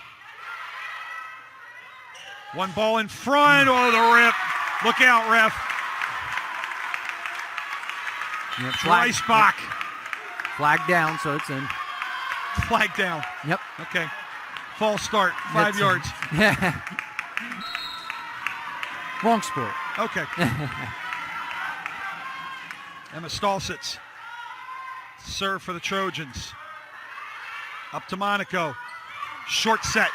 One ball in front. Oh, the rip. Look out, ref. Yep, Dreisbach. Flag down, so it's in. Flag down. Yep. Okay. False start. 5 yards. Yeah. Wrong sport. Okay. Emma Stolsitz. Serve for the Trojans. Up to Monaco. Short set.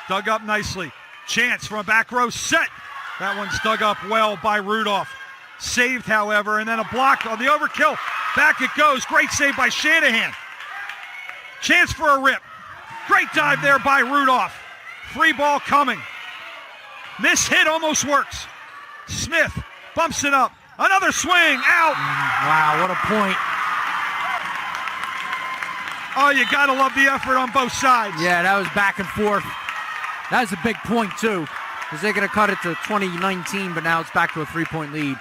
Dug up nicely. Chance from a back row set. That one's dug up well by Rudolph. Saved, however, and then a block on the overkill. Back it goes. Great save by Shanahan. Chance for a rip. Great dive there by Rudolph. Free ball coming. Miss hit almost works. Smith bumps it up. Another swing. Out. Wow, what a point. Oh, you got to love the effort on both sides. Yeah, that was back and forth. That was a big point, too, because they're going to cut it to 2019, but now it's back to a 3-point lead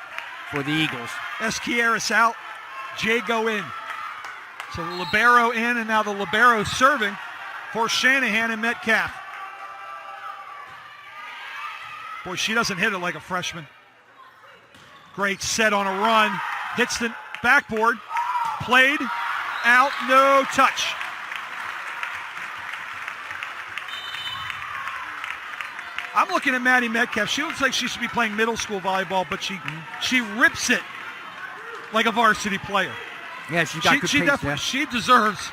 for the Eagles. Esquieras out. Jago in. So the libero in, and now the libero serving for Shanahan and Metcalf. Boy, she doesn't hit it like a freshman. Great set on a run. Hits the backboard. Played. Out. No touch. I'm looking at Maddie Metcalf. She looks like she should be playing middle school volleyball, but she rips it like a varsity player. Yeah, she's got good pace, yeah. She deserves.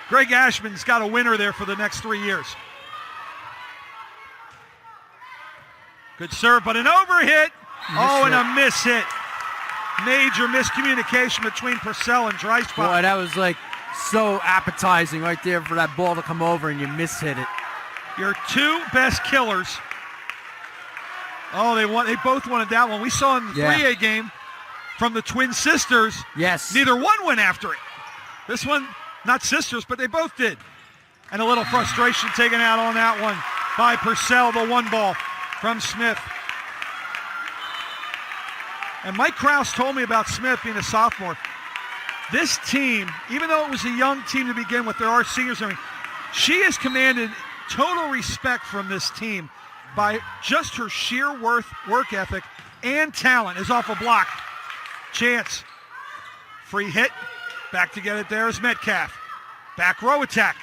Greg Ashman's got a winner there for the next 3 years. Good serve, but an overhit. And a miss hit. Major miscommunication between Purcell and Dreisbach. Boy, that was like so appetizing right there for that ball to come over and you mishit it. Your two best killers. Oh, they both wanted that one. We saw in the 3A game, from the twin sisters. Yes. Neither one went after it. This one, not sisters, but they both did. And a little frustration taken out on that one by Purcell, the one ball from Smith. And Mike Krause told me about Smith being a sophomore. This team, even though it was a young team to begin with, there are seniors. I mean, she has commanded total respect from this team by just her sheer work ethic and talent. Is off a block. Chance. Free hit. Back to get it there is Metcalf. Back row attack.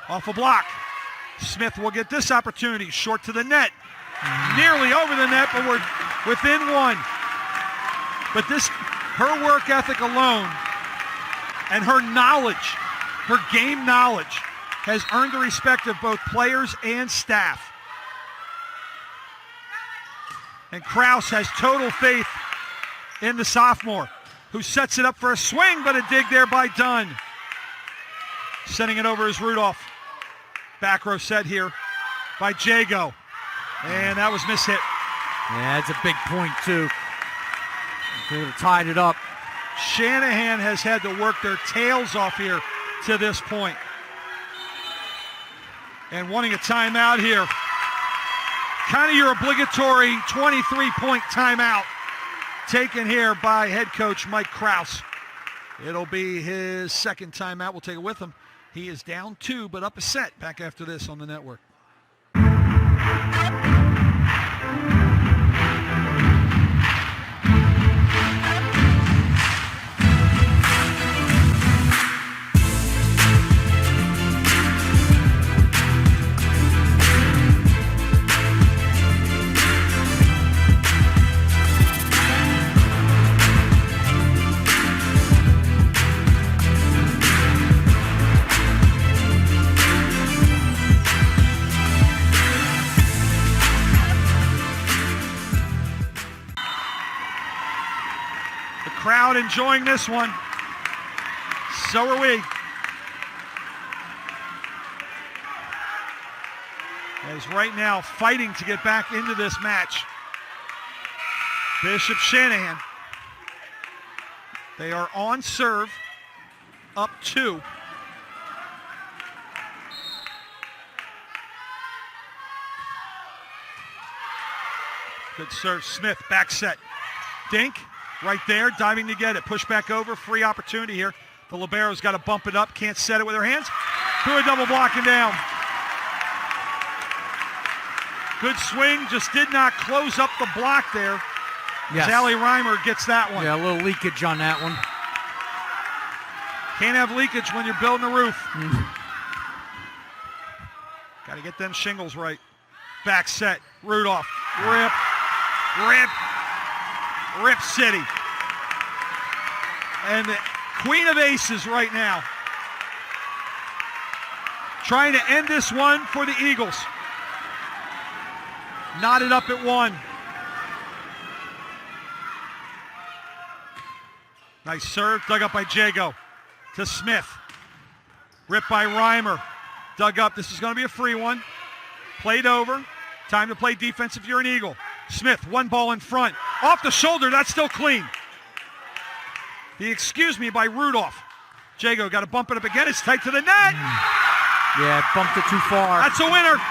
Off a block. Smith will get this opportunity. Short to the net. Nearly over the net, but we're within one. But her work ethic alone and her knowledge, her game knowledge, has earned the respect of both players and staff. And Krause has total faith in the sophomore, who sets it up for a swing, but a dig there by Dunn. Sending it over is Rudolph. Back row set here by Jago. And that was mishit. Yeah, that's a big point, too. They would have tied it up. Shanahan has had to work their tails off here to this point. And wanting a timeout here. Kind of your obligatory 23-point timeout taken here by head coach Mike Krause. It'll be his second timeout. We'll take it with him. He is down 2, but up a set. Back after this on the network. Crowd enjoying this one. So are we. As right now fighting to get back into this match. Bishop Shanahan. They are on serve, up 2. Good serve, Smith, back set. Dink. Right there, diving to get it. Push back over, free opportunity here. The libero's got to bump it up, can't set it with her hands. Through a double block and down. Good swing, just did not close up the block there. Yes. Allie Reimer gets that one. Yeah, a little leakage on that one. Can't have leakage when you're building a roof. Got to get them shingles right. Back set, Rudolph, rip. Rip City. And the queen of aces right now. Trying to end this one for the Eagles. Knotted up at 1. Nice serve, dug up by Jago. To Smith. Ripped by Reimer. Dug up, this is going to be a free one. Played over. Time to play defense if you're an Eagle. Smith, one ball in front. Off the shoulder, that's still clean. The excuse me by Rudolph. Jago got to bump it up again. It's tight to the net. Yeah, bumped it too far. That's a winner.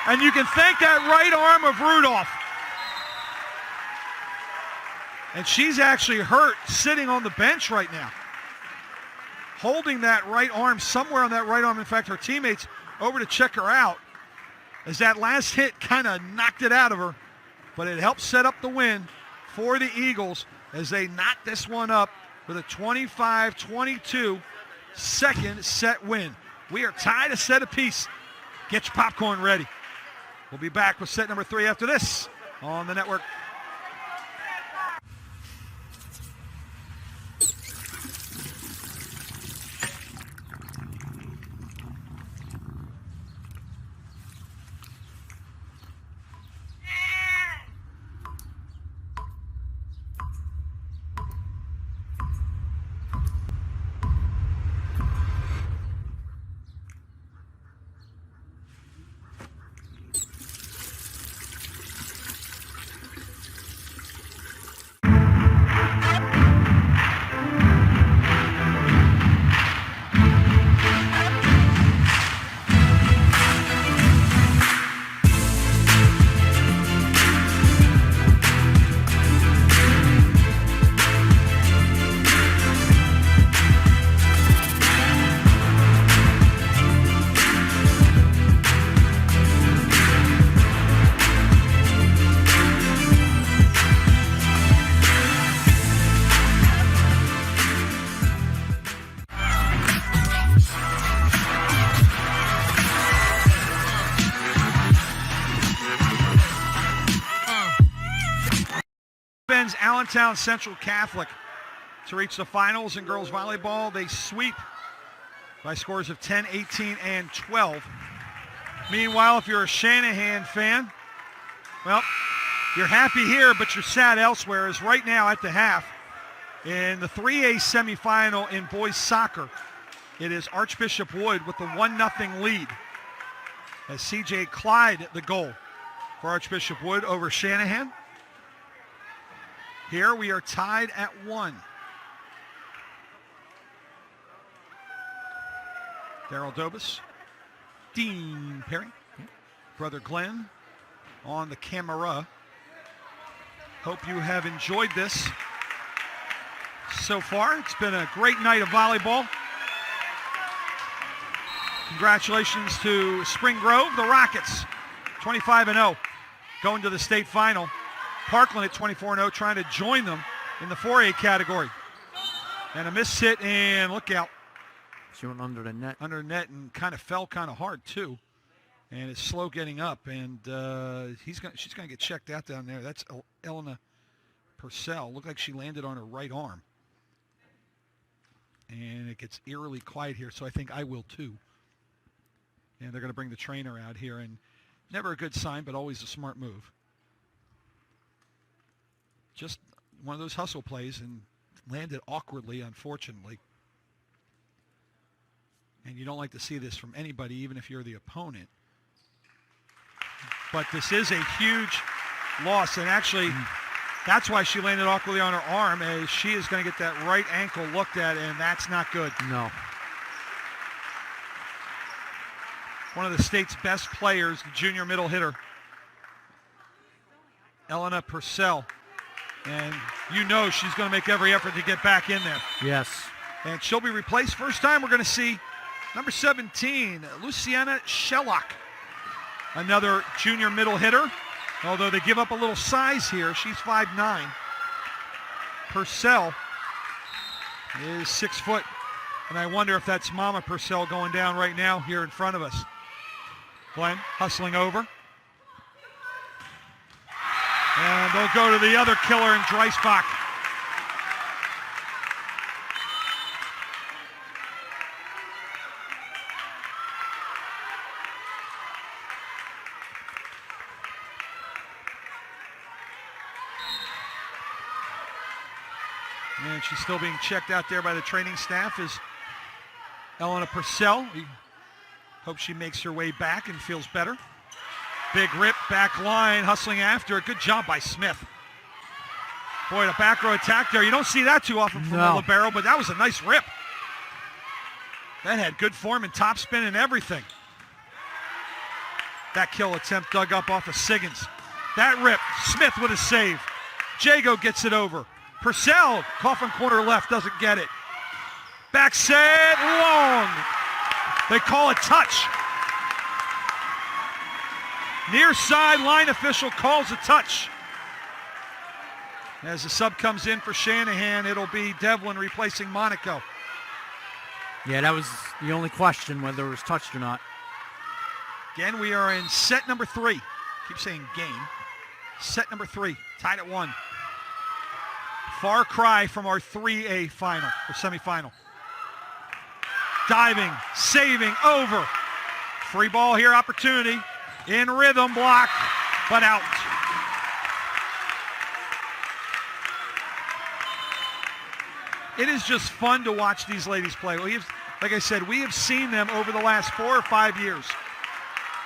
And you can thank that right arm of Rudolph. And she's actually hurt sitting on the bench right now. Holding that right arm somewhere on that right arm. In fact, her teammates over to check her out. As that last hit kind of knocked it out of her. But it helped set up the win for the Eagles as they knot this one up with a 25-22 second set win. We are tied a set apiece. Get your popcorn ready. We'll be back with set number 3 after this on the network. runs Allentown Central Catholic to reach the finals in girls volleyball. They sweep by scores of 10, 18, and 12. Meanwhile, if you're a Shanahan fan, well, you're happy here, but you're sad elsewhere, as right now at the half, in the 3A semifinal in boys soccer, it is Archbishop Wood with the 1-0 lead, as CJ Clyde the goal for Archbishop Wood over Shanahan. Here we are tied at 1. Daryl Dobus, Dean Perry, Brother Glenn on the camera. Hope you have enjoyed this so far. It's been a great night of volleyball. Congratulations to Spring Grove, the Rockets, 25-0, going to the state final. Parkland at 24-0, trying to join them in the 4A category. And a missed hit, and look out. She went under the net. Under the net and kind of fell kind of hard, too. And it's slow getting up, and she's going to get checked out down there. That's Elena Purcell. Looked like she landed on her right arm. And it gets eerily quiet here, so I think I will, too. And they're going to bring the trainer out here, and never a good sign, but always a smart move. Just one of those hustle plays and landed awkwardly, unfortunately. And you don't like to see this from anybody, even if you're the opponent. But this is a huge loss, and actually that's why she landed awkwardly on her arm, as she is going to get that right ankle looked at, and that's not good. No. One of the state's best players, the junior middle hitter, Elena Purcell. And you know she's going to make every effort to get back in there. Yes. And she'll be replaced. First time we're going to see number 17, Luciana Shellock, another junior middle hitter. Although they give up a little size here. She's 5'9". Purcell is 6 foot. And I wonder if that's Mama Purcell going down right now here in front of us. Glenn hustling over. And they'll go to the other killer in Dreisbach. And she's still being checked out there by the training staff is Elena Purcell. We hope she makes her way back and feels better. Big rip, back line, hustling after. Good job by Smith. Boy, the back row attack there. You don't see that too often from the libero, but that was a nice rip. That had good form and top spin and everything. That kill attempt dug up off of Siggins. That rip, Smith with a save. Jago gets it over. Purcell, coffin corner left, doesn't get it. Back set, long. They call it touch. Near side line official calls a touch. As the sub comes in for Shanahan, it'll be Devlin replacing Monaco. Yeah, that was the only question, whether it was touched or not. Again, we are in set number 3. Keep saying game. Set number 3, tied at 1. Far cry from our 3A final, or semifinal. Diving, saving, over. Free ball here, opportunity. In rhythm, block, but out. It is just fun to watch these ladies play. Like I said, we have seen them over the last 4 or 5 years.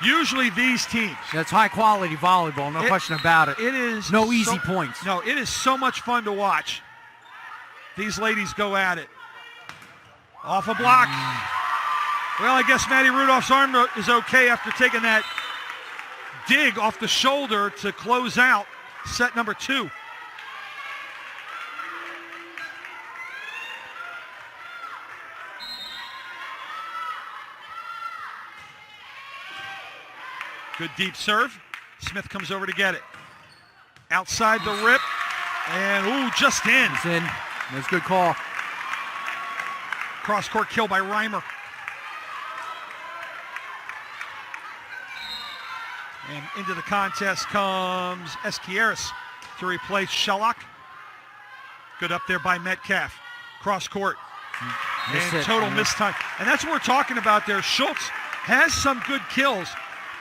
Usually these teams. That's high quality volleyball, no question about it. It is no easy points. No, it is so much fun to watch. These ladies go at it. Off a block. Well, I guess Maddie Rudolph's arm is okay after taking that dig off the shoulder to close out set number 2. Good deep serve. Smith comes over to get it. Outside the rip. And, ooh, just in. It's in. That's a good call. Cross-court kill by Reimer. And into the contest comes Esquieres to replace Shellock. Good up there by Metcalf. Cross court. Miss Total it. missed time. And that's what we're talking about there. Schultz has some good kills,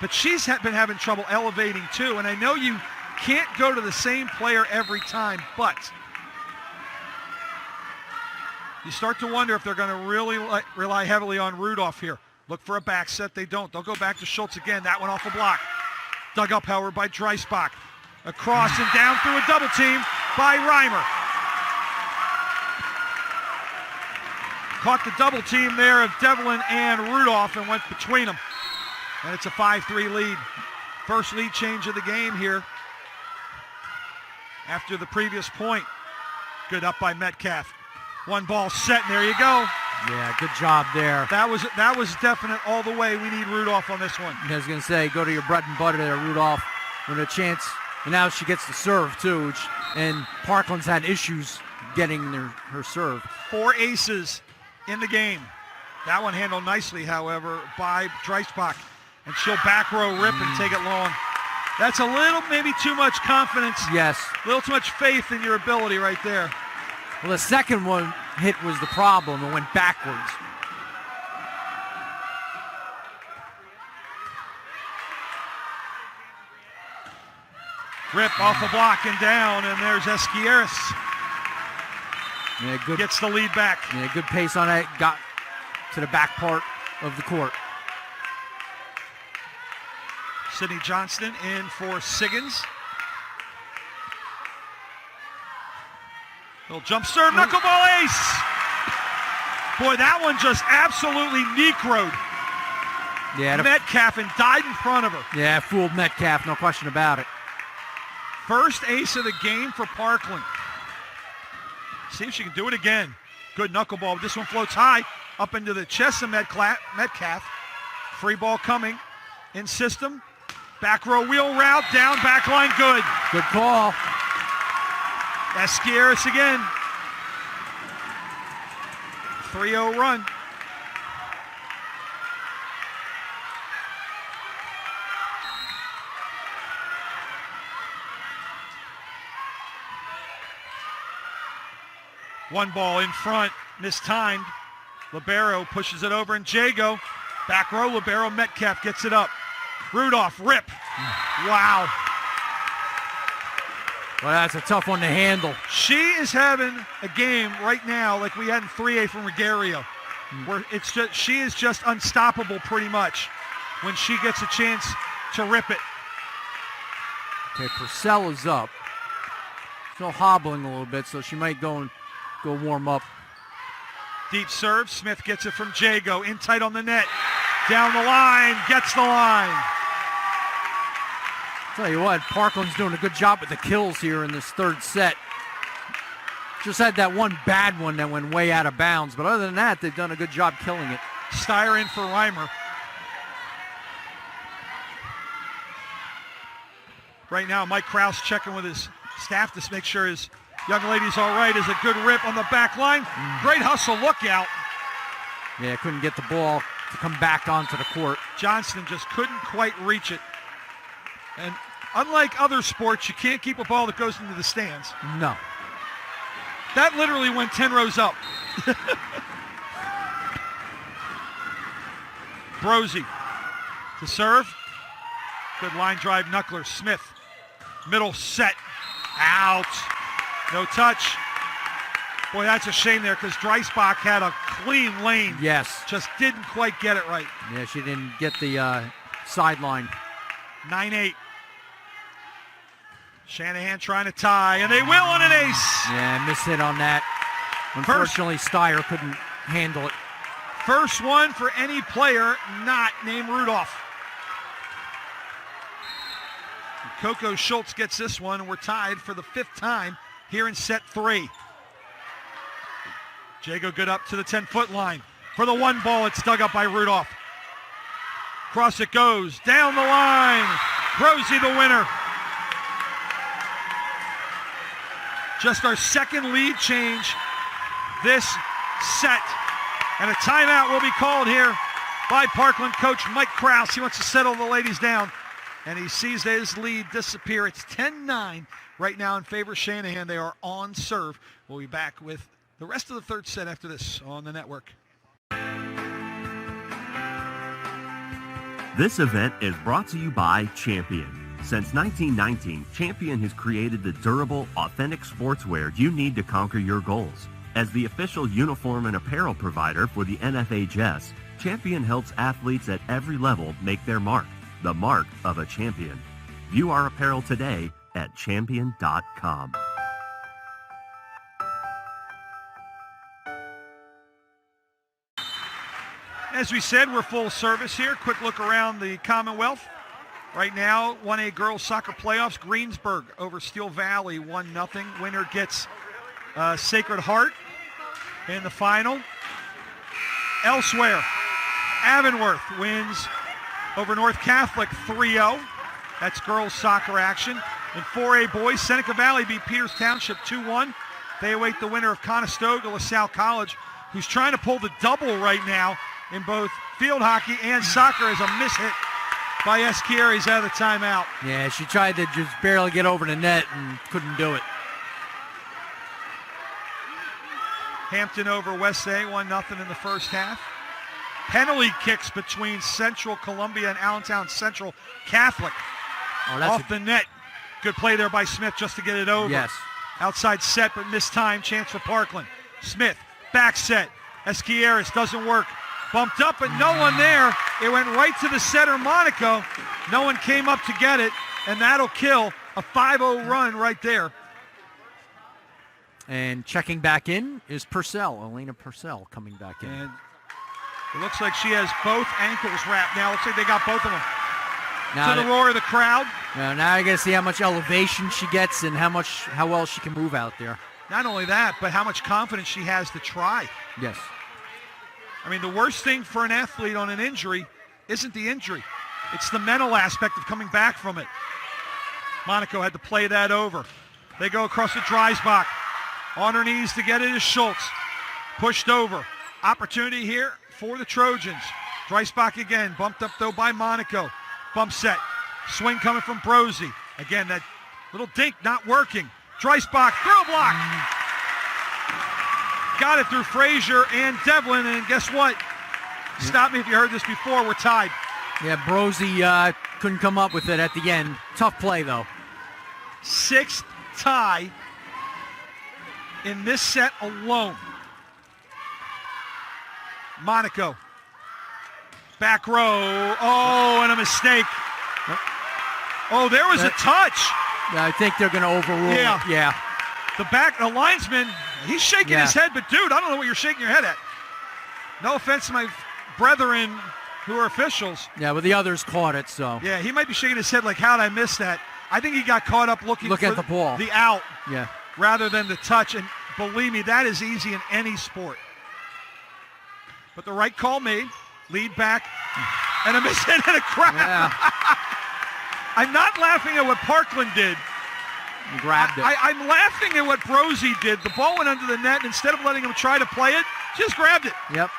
but she's been having trouble elevating too. And I know you can't go to the same player every time, but you start to wonder if they're going to really rely heavily on Rudolph here. Look for a back set. They don't. They'll go back to Schultz again. That one off a block. Dug up, however, by Dreisbach. Across and down through a double team by Reimer. Caught the double team there of Devlin and Rudolph and went between them. And it's a 5-3 lead. First lead change of the game here after the previous point. Good up by Metcalf. One ball set, and there you go. Yeah, good job there. That was definite all the way. We need Rudolph on this one. I was going to say, go to your bread and butter there, Rudolph, with a chance. And now she gets the serve, too. And Parkland's had issues getting her serve. 4 aces in the game. That one handled nicely, however, by Dreisbach. And she'll back row rip and take it long. That's a little, maybe too much confidence. Yes. A little too much faith in your ability right there. Well, the second one hit was the problem. It went backwards. Rip off the block and down, and there's Esquieres. Yeah, good. Gets the lead back. Yeah, good pace on it. Got to the back part of the court. Sydney Johnston in for Siggins. Little jump serve, knuckleball ace. Boy, that one just absolutely necroed Yeah, Metcalf and died in front of her. yeah, fooled Metcalf, no question about it. First ace of the game for Parkland. See if she can do it again. Good knuckleball. This one floats high up into the chest of Metcalf. Free ball coming in system. Back row wheel route, down, back line, good. Good call. Esquieres again. 3-0 run. One ball in front, mistimed. Libero pushes it over, and Jago. Back row, Libero, Metcalf gets it up. Rudolph, rip. Wow. Well, that's a tough one to handle. She is having a game right now like we had in 3A from Regario, where she is just unstoppable pretty much when she gets a chance to rip it. Okay, Purcell is up. Still hobbling a little bit, so she might go warm up. Deep serve. Smith gets it from Jago. In tight on the net. Down the line. Gets the line. Tell you what, Parkland's doing a good job with the kills here in this third set. Just had that one bad one that went way out of bounds, but other than that, they've done a good job killing it. Steyer in for Reimer. Right now, Mike Krause checking with his staff to make sure his young lady's all right. Is a good rip on the back line. Great hustle, look out. Yeah, couldn't get the ball to come back onto the court. Johnston just couldn't quite reach it. And unlike other sports, you can't keep a ball that goes into the stands. No. That literally went 10 rows up. Brosey to serve. Good line drive, Knuckler. Smith, middle set, out. No touch. Boy, that's a shame there because Dreisbach had a clean lane. Yes. Just didn't quite get it right. Yeah, she didn't get the sideline. 9-8. Shanahan trying to tie, and they will on an ace. Yeah, miss hit on that. Unfortunately, Steyer couldn't handle it. First one for any player not named Rudolph. And Coco Schultz gets this one, and we're tied for the 5th time here in set 3. Jago good up to the 10-foot line. For the one ball, it's dug up by Rudolph. Cross it goes, down the line. Brosey the winner. Just our second lead change this set. And a timeout will be called here by Parkland coach Mike Krause. He wants to settle the ladies down and he sees his lead disappear. It's 10-9 right now in favor of Shanahan. They are on serve. We'll be back with the rest of the third set after this on the network. This event is brought to you by Champion. Since 1919, Champion has created the durable, authentic sportswear you need to conquer your goals. As the official uniform and apparel provider for the NFHS, Champion helps athletes at every level make their mark, the mark of a champion. View our apparel today at champion.com. As we said, we're full service here. Quick look around the Commonwealth. Right now, 1A girls soccer playoffs. Greensburg over Steel Valley, 1-0. Winner gets Sacred Heart in the final. Elsewhere, Avonworth wins over North Catholic 3-0. That's girls soccer action. In 4A boys, Seneca Valley beat Peters Township 2-1. They await the winner of Conestoga LaSalle College, who's trying to pull the double right now in both field hockey and soccer as a mishit by Esquier. Out of the timeout. Yeah, she tried to just barely get over the net and couldn't do it. Hampton over West A, 1-0 in the first half. Penalty kicks between Central Columbia and Allentown Central Catholic. Off the net. Good play there by Smith just to get it over. Yes. Outside set, but missed time. Chance for Parkland. Smith, back set. Esquieres doesn't work. Bumped up, but no one there. It went right to the setter, Monaco. No one came up to get it, and that'll kill a 5-0 run right there. And checking back in is Purcell, Elena Purcell coming back in. And it looks like she has both ankles wrapped now. Looks like they got both of them. Now to the roar of the crowd. Now you got to see how much elevation she gets and how well she can move out there. Not only that, but how much confidence she has to try. Yes. I mean, the worst thing for an athlete on an injury isn't the injury. It's the mental aspect of coming back from it. Monaco had to play that over. They go across the Dreisbach. On her knees to get it is Schultz. Pushed over. Opportunity here for the Trojans. Dreisbach again. Bumped up, though, by Monaco. Bump set. Swing coming from Brosey. Again, that little dink not working. Dreisbach, throw block. Got it through Frazier and Devlin, and guess what? Stop me if you heard this before. We're tied. Yeah, Brosey couldn't come up with it at the end. Tough play, though. Sixth tie in this set alone. Monaco. Back row. Oh, and a mistake. Oh, there was a touch. Yeah, I think they're going to overrule it. Yeah. The linesman, he's shaking his head, but dude, I don't know what you're shaking your head at. No offense to my brethren who are officials. Yeah, but the others caught it, so. Yeah, he might be shaking his head like, how'd I miss that? I think he got caught up looking at the ball. The out. Yeah. Rather than the touch, and believe me, that is easy in any sport. But the right call made, lead back, and a miss hit and a crap. Yeah. I'm not laughing at what Parkland did. He grabbed it. I'm laughing at what Brosey did. The ball went under the net, and instead of letting him try to play it, just grabbed it. Yep.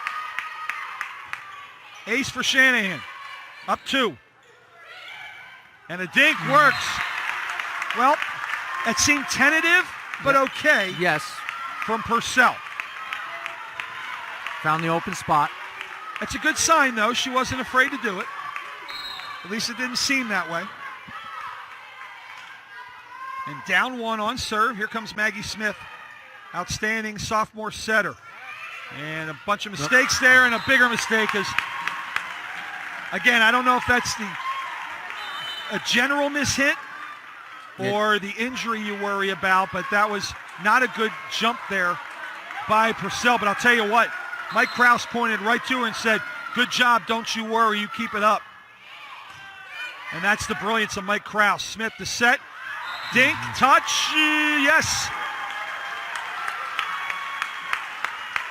Ace for Shanahan. Up 2. And a dink works. Well, it seemed tentative, but okay. Yes. From Purcell. Found the open spot. That's a good sign, though. She wasn't afraid to do it. At least it didn't seem that way. And down 1 on serve. Here comes Maggie Smith. Outstanding sophomore setter. And a bunch of mistakes there, and a bigger mistake is, again, I don't know if that's a general mishit or the injury you worry about, but that was not a good jump there by Purcell. But I'll tell you what, Mike Krause pointed right to her and said, good job, don't you worry, you keep it up. And that's the brilliance of Mike Krause. Smith to set. Dink, touch, yes.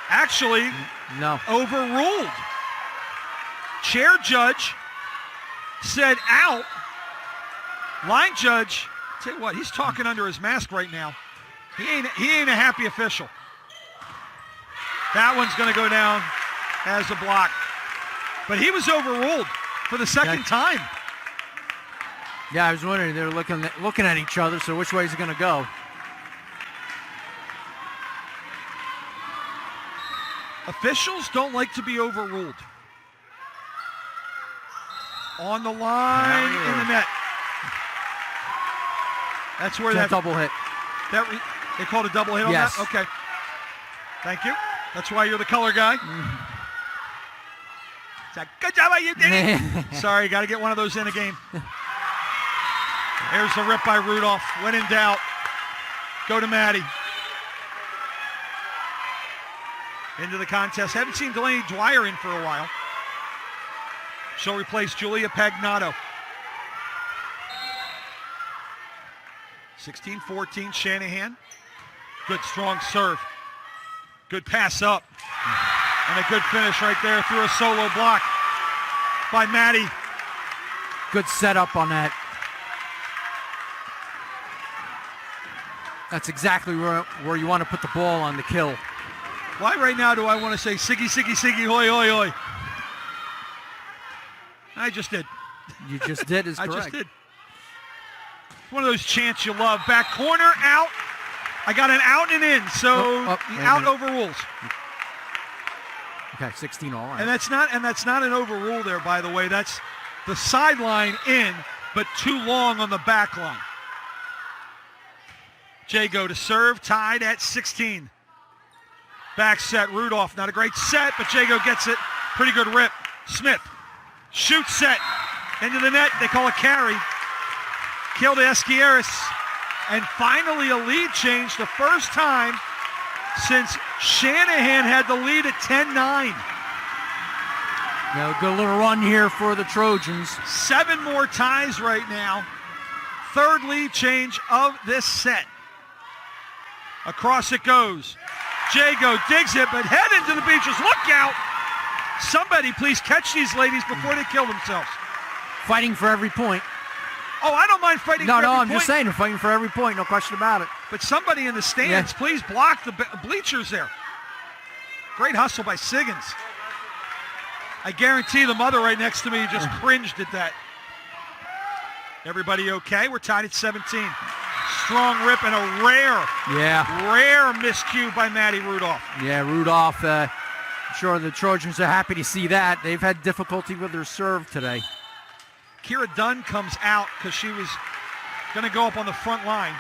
Actually, no. Overruled. Chair judge said out. Line judge, tell you what, he's talking under his mask right now. He ain't a happy official. That one's going to go down as a block. But he was overruled for the second time. Yeah, I was wondering. They're looking at each other, so which way is it going to go? Officials don't like to be overruled. On the line, in the net. That's where that double hit. They called a double hit on Yes. that? Okay. Thank you. That's why you're the color guy. Good job, you did it. Sorry, got to get one of those in a game. There's the rip by Rudolph. When in doubt, go to Maddie. Into the contest. Haven't seen Delaney Dwyer in for a while. She'll replace Julia Pagnato. 16-14, Shanahan. Good strong serve. Good pass up. And a good finish right there through a solo block by Maddie. Good setup on that. That's exactly where you want to put the ball on the kill. Why right now do I want to say Siggy, Siggy, Siggy, hoy, hoy, hoy? I just did. You just did is I correct. just did. One of those chants you love. Back corner, out. I got an out and in, so the out overrules. Okay, 16 all right. And that's not an overrule there, by the way. That's the sideline in, but too long on the back line. Jago to serve, tied at 16. Back set, Rudolph, not a great set, but Jago gets it. Pretty good rip. Smith, shoots set, into the net. They call a carry. Kill to Esquieres. And finally a lead change, the first time since Shanahan had the lead at 10-9. Now, good little run here for the Trojans. 7 more ties right now. Third lead change of this set. Across it goes. Jago digs it, but head into the beaches. Look out! Somebody please catch these ladies before they kill themselves. Fighting for every point. Oh, I don't mind fighting for every point. No, I'm just saying they're fighting for every point, no question about it. But somebody in the stands, please block the bleachers there. Great hustle by Siggins. I guarantee the mother right next to me just cringed at that. Everybody okay? We're tied at 17. Strong rip and a rare miscue by Maddie Rudolph. Yeah, Rudolph, I'm sure the Trojans are happy to see that. They've had difficulty with their serve today. Kira Dunn comes out because she was going to go up on the front line.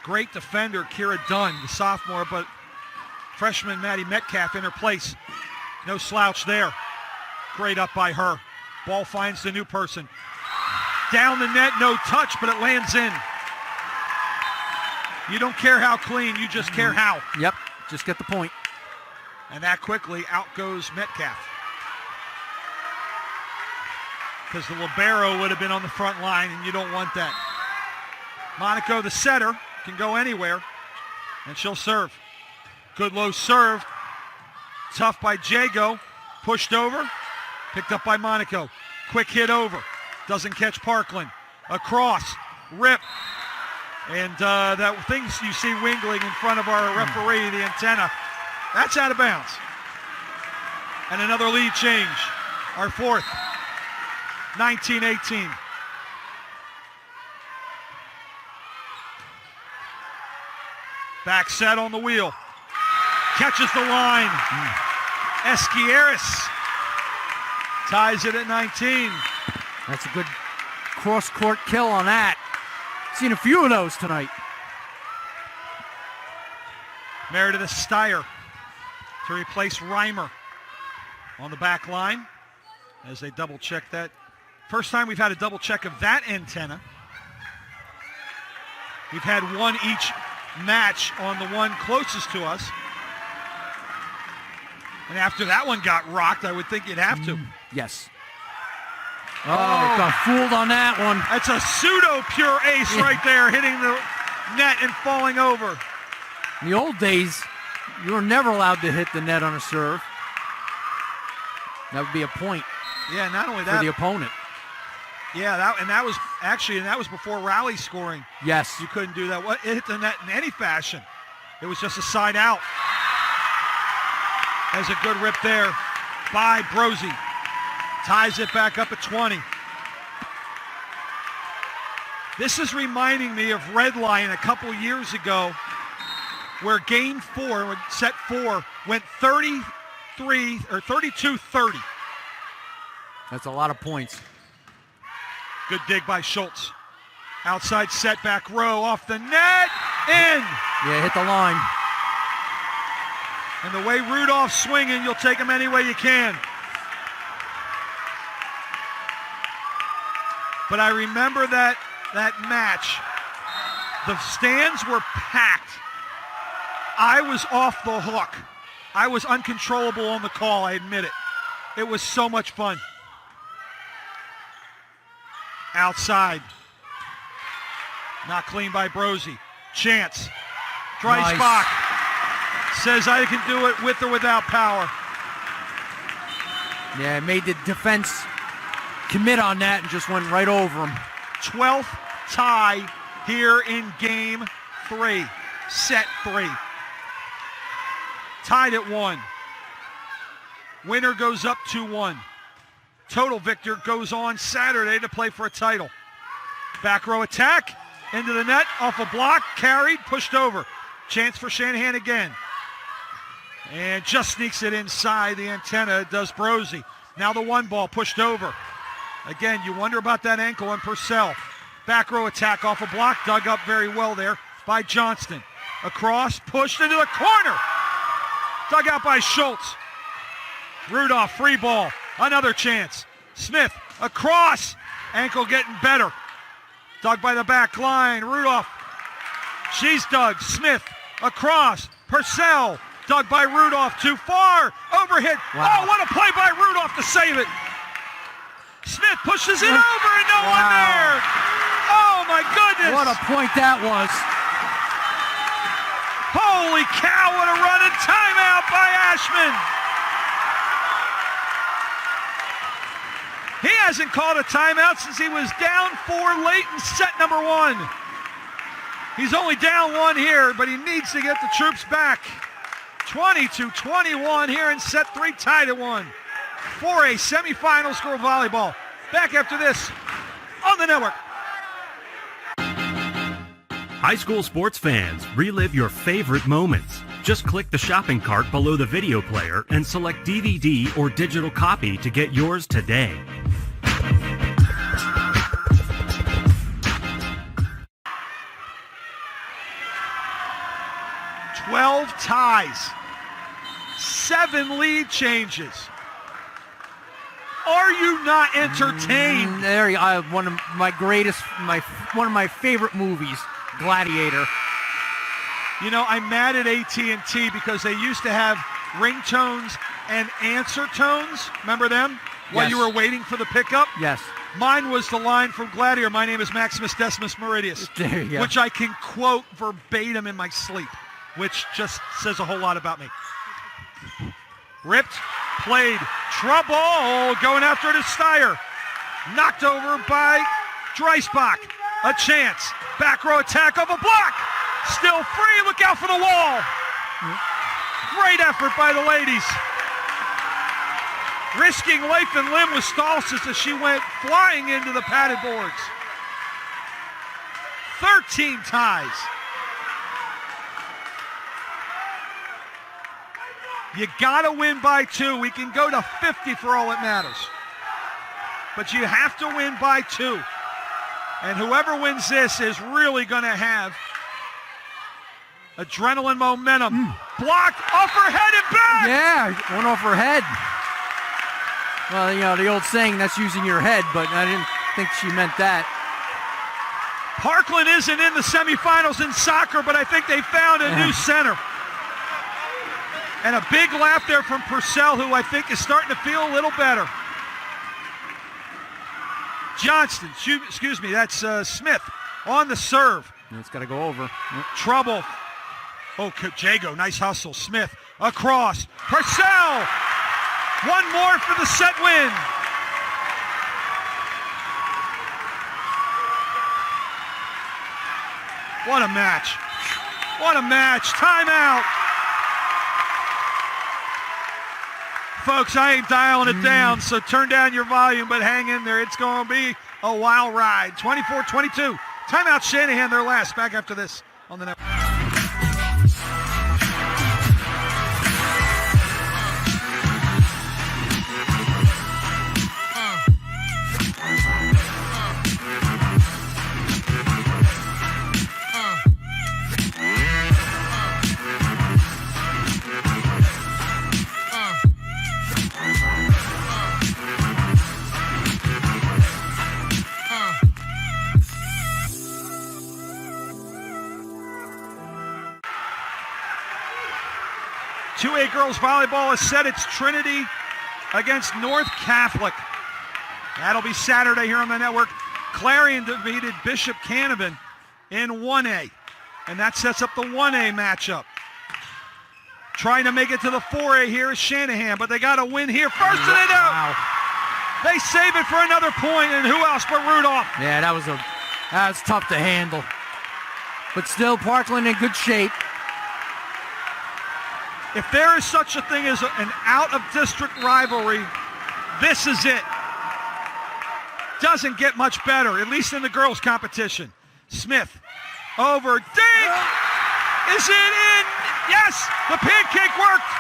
Great defender, Kira Dunn, the sophomore, but freshman Maddie Metcalf in her place. No slouch there. Great up by her. Ball finds the new person. Down the net, no touch, but it lands in. You don't care how clean, you just care how. Yep, just get the point. And that quickly, out goes Metcalf. Because the libero would have been on the front line, and you don't want that. Monaco, the setter, can go anywhere, and she'll serve. Good low serve. Tough by Jago. Pushed over. Picked up by Monaco. Quick hit over. Doesn't catch Parkland. Across. Rip. And that thing you see wingling in front of our referee, the antenna, that's out of bounds. And another lead change. Our fourth. 19-18. Back set on the wheel. Catches the line. Esquieres ties it at 19. That's a good cross-court kill on that. Seen a few of those tonight. Meredith Steyer to replace Reimer on the back line as they double-check that. First time we've had a double-check of that antenna. We've had one each match on the one closest to us. And after that one got rocked, I would think you'd have to. Yes. Oh, got fooled on that one. That's a pseudo-pure ace right there, hitting the net and falling over. In the old days, you were never allowed to hit the net on a serve. That would be a point. Yeah, not only that, for the opponent. Yeah, that was before rally scoring. Yes. You couldn't do that. It hit the net in any fashion. It was just a side out. There's a good rip there by Brosey. Ties it back up at 20. This is reminding me of Redline a couple years ago where game 4, set 4, went 32-30. That's a lot of points. Good dig by Schultz. Outside set, back row, off the net, in! Yeah, hit the line. And the way Rudolph's swinging, you'll take him any way you can. But I remember that match. The stands were packed. I was off the hook. I was uncontrollable on the call, I admit it. It was so much fun. Outside. Not clean by Brosey. Chance. Dreisbach. Nice. Says I can do it with or without power. Yeah, made the defense commit on that and just went right over him. 12th tie here in game 3. Set 3. Tied at 1. Winner goes up 2-1. Total victor goes on Saturday to play for a title. Back row attack. Into the net. Off a block. Carried. Pushed over. Chance for Shanahan again. And just sneaks it inside the antenna, does Brosey. Now the 1 ball pushed over. Again, you wonder about that ankle on Purcell. Back row attack off a block, dug up very well there by Johnston. Across, pushed into the corner. Dug out by Schultz. Rudolph, free ball. Another chance. Smith, across. Ankle getting better. Dug by the back line. Rudolph. She's dug. Smith, across. Purcell. Dug by Rudolph, too far, overhit. Wow. Oh, what a play by Rudolph to save it. Smith pushes it over and no one there. Oh my goodness. What a point that was. Holy cow, what a run and timeout by Ashman. He hasn't called a timeout since he was down 4 late in set number 1. He's only down 1 here, but he needs to get the troops back. 20-21 here in set 3, tied at 1. 4A semifinals girl volleyball. Back after this on the network. High school sports fans, relive your favorite moments. Just click the shopping cart below the video player and select DVD or digital copy to get yours today. Twelve ties. 7 lead changes. Are you not entertained? One of my favorite movies, Gladiator. You know, I'm mad at AT&T because they used to have ringtones and answer tones. Remember them? While Yes. you were waiting for the pickup? Yes. Mine was the line from Gladiator, "My name is Maximus Decimus Meridius," There you go. which I can quote verbatim in my sleep, which just says a whole lot about me. Ripped, played, trouble, going after it is Steyer. Knocked over by Dreisbach. A chance. Back row attack of a block. Still free, look out for the wall. Great effort by the ladies. Risking life and limb with Stolzis as she went flying into the padded boards. 13 ties. You gotta win by 2. We can go to 50 for all that matters. But you have to win by 2. And whoever wins this is really gonna have adrenaline momentum. Blocked off her head and back! Yeah, one off her head. Well, you know, the old saying, that's using your head, but I didn't think she meant that. Parkland isn't in the semifinals in soccer, but I think they found a new center. And a big laugh there from Purcell, who I think is starting to feel a little better. Johnston, excuse me, that's Smith on the serve. It's got to go over. Yep. Trouble. Oh, Jago, nice hustle. Smith across. Purcell! One more for the set win. What a match. What a match. Timeout. Folks, I ain't dialing it down, so turn down your volume, but hang in there. It's going to be a wild ride. 24-22, Timeout Shanahan, their last. Back after this on the network. Girls volleyball has set its Trinity against North Catholic. That'll be Saturday here on the network. Clarion defeated Bishop Canevin in 1A, and that sets up the 1A matchup. Trying to make it to the 4A here is Shanahan, but they got to win here first, and they do. Wow. They save it for another point, and who else but Rudolph? Yeah, that was tough to handle. But still, Parkland in good shape. If there is such a thing as an out-of-district rivalry, this is it. Doesn't get much better, at least in the girls' competition. Smith, over, ding! Is it in? Yes, the pancake worked.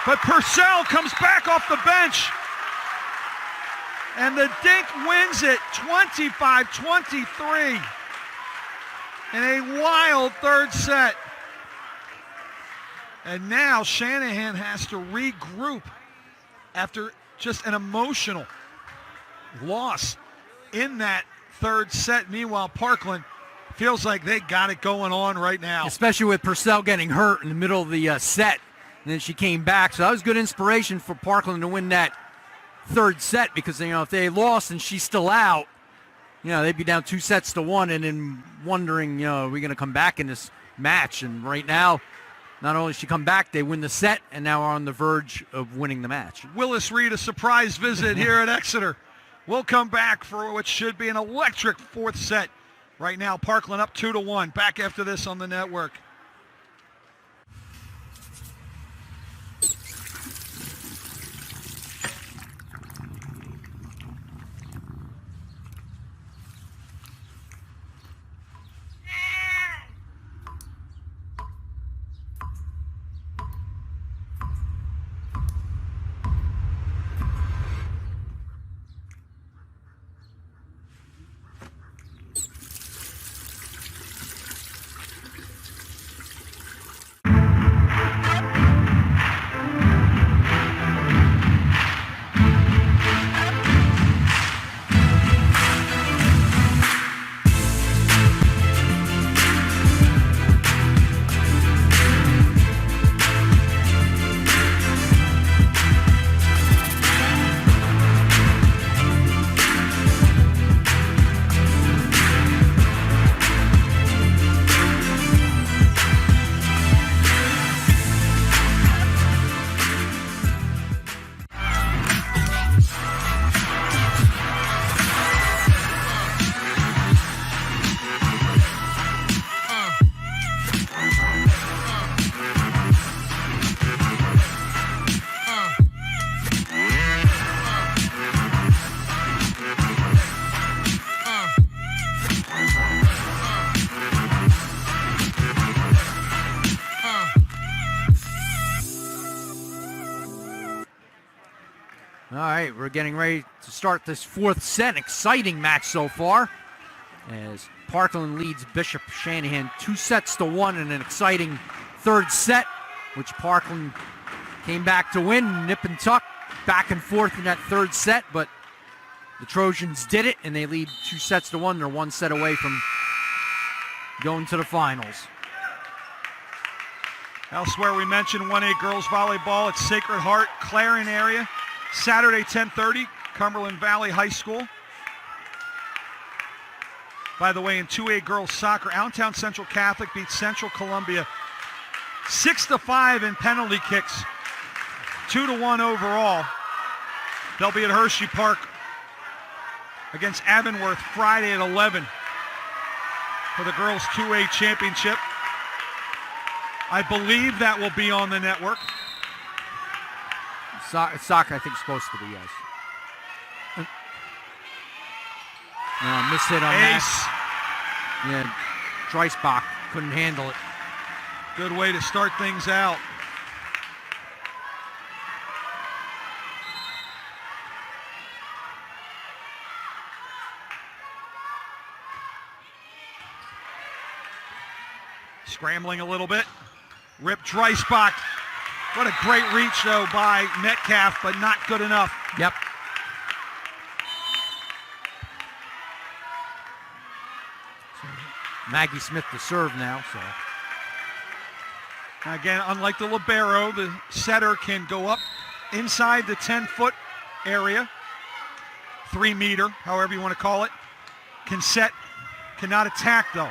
But Purcell comes back off the bench. And the dink wins it 25-23 in a wild third set. And now Shanahan has to regroup after just an emotional loss in that third set. Meanwhile, Parkland feels like they got it going on right now. Especially with Purcell getting hurt in the middle of the set. And then she came back. So that was good inspiration for Parkland to win that third set because, if they lost and she's still out, they'd be down 2-1 and then wondering, are we going to come back in this match? And right now, not only did she come back, they win the set, and now are on the verge of winning the match. Willis Reed, a surprise visit here at Exeter. We'll come back for what should be an electric fourth set. Right now, Parkland up 2-1. Back after this on the network. All right, we're getting ready to start this fourth set. An exciting match so far as Parkland leads Bishop Shanahan 2-1 in an exciting third set, which Parkland came back to win. Nip and tuck, back and forth in that third set, but the Trojans did it, and they lead 2-1. They're one set away from going to the finals. Elsewhere, we mentioned 1A girls volleyball at Sacred Heart, Clarion area. Saturday, 10:30, Cumberland Valley High School. By the way, in 2A girls soccer, Allentown Central Catholic beats Central Columbia 6-5 in penalty kicks, 2-1 overall. They'll be at Hershey Park against Avonworth Friday at 11 for the girls 2A championship. I believe that will be on the network. Soccer, I think, is supposed to be, yes. Miss hit on Ace. that. Yeah, Dreisbach couldn't handle it. Good way to start things out. Scrambling a little bit. Rip Dreisbach. What a great reach, though, by Metcalf, but not good enough. Yep. So Maggie Smith to serve now. So again, unlike the libero, the setter can go up inside the 10-foot area, 3 meter, however you want to call it. Can set, cannot attack, though.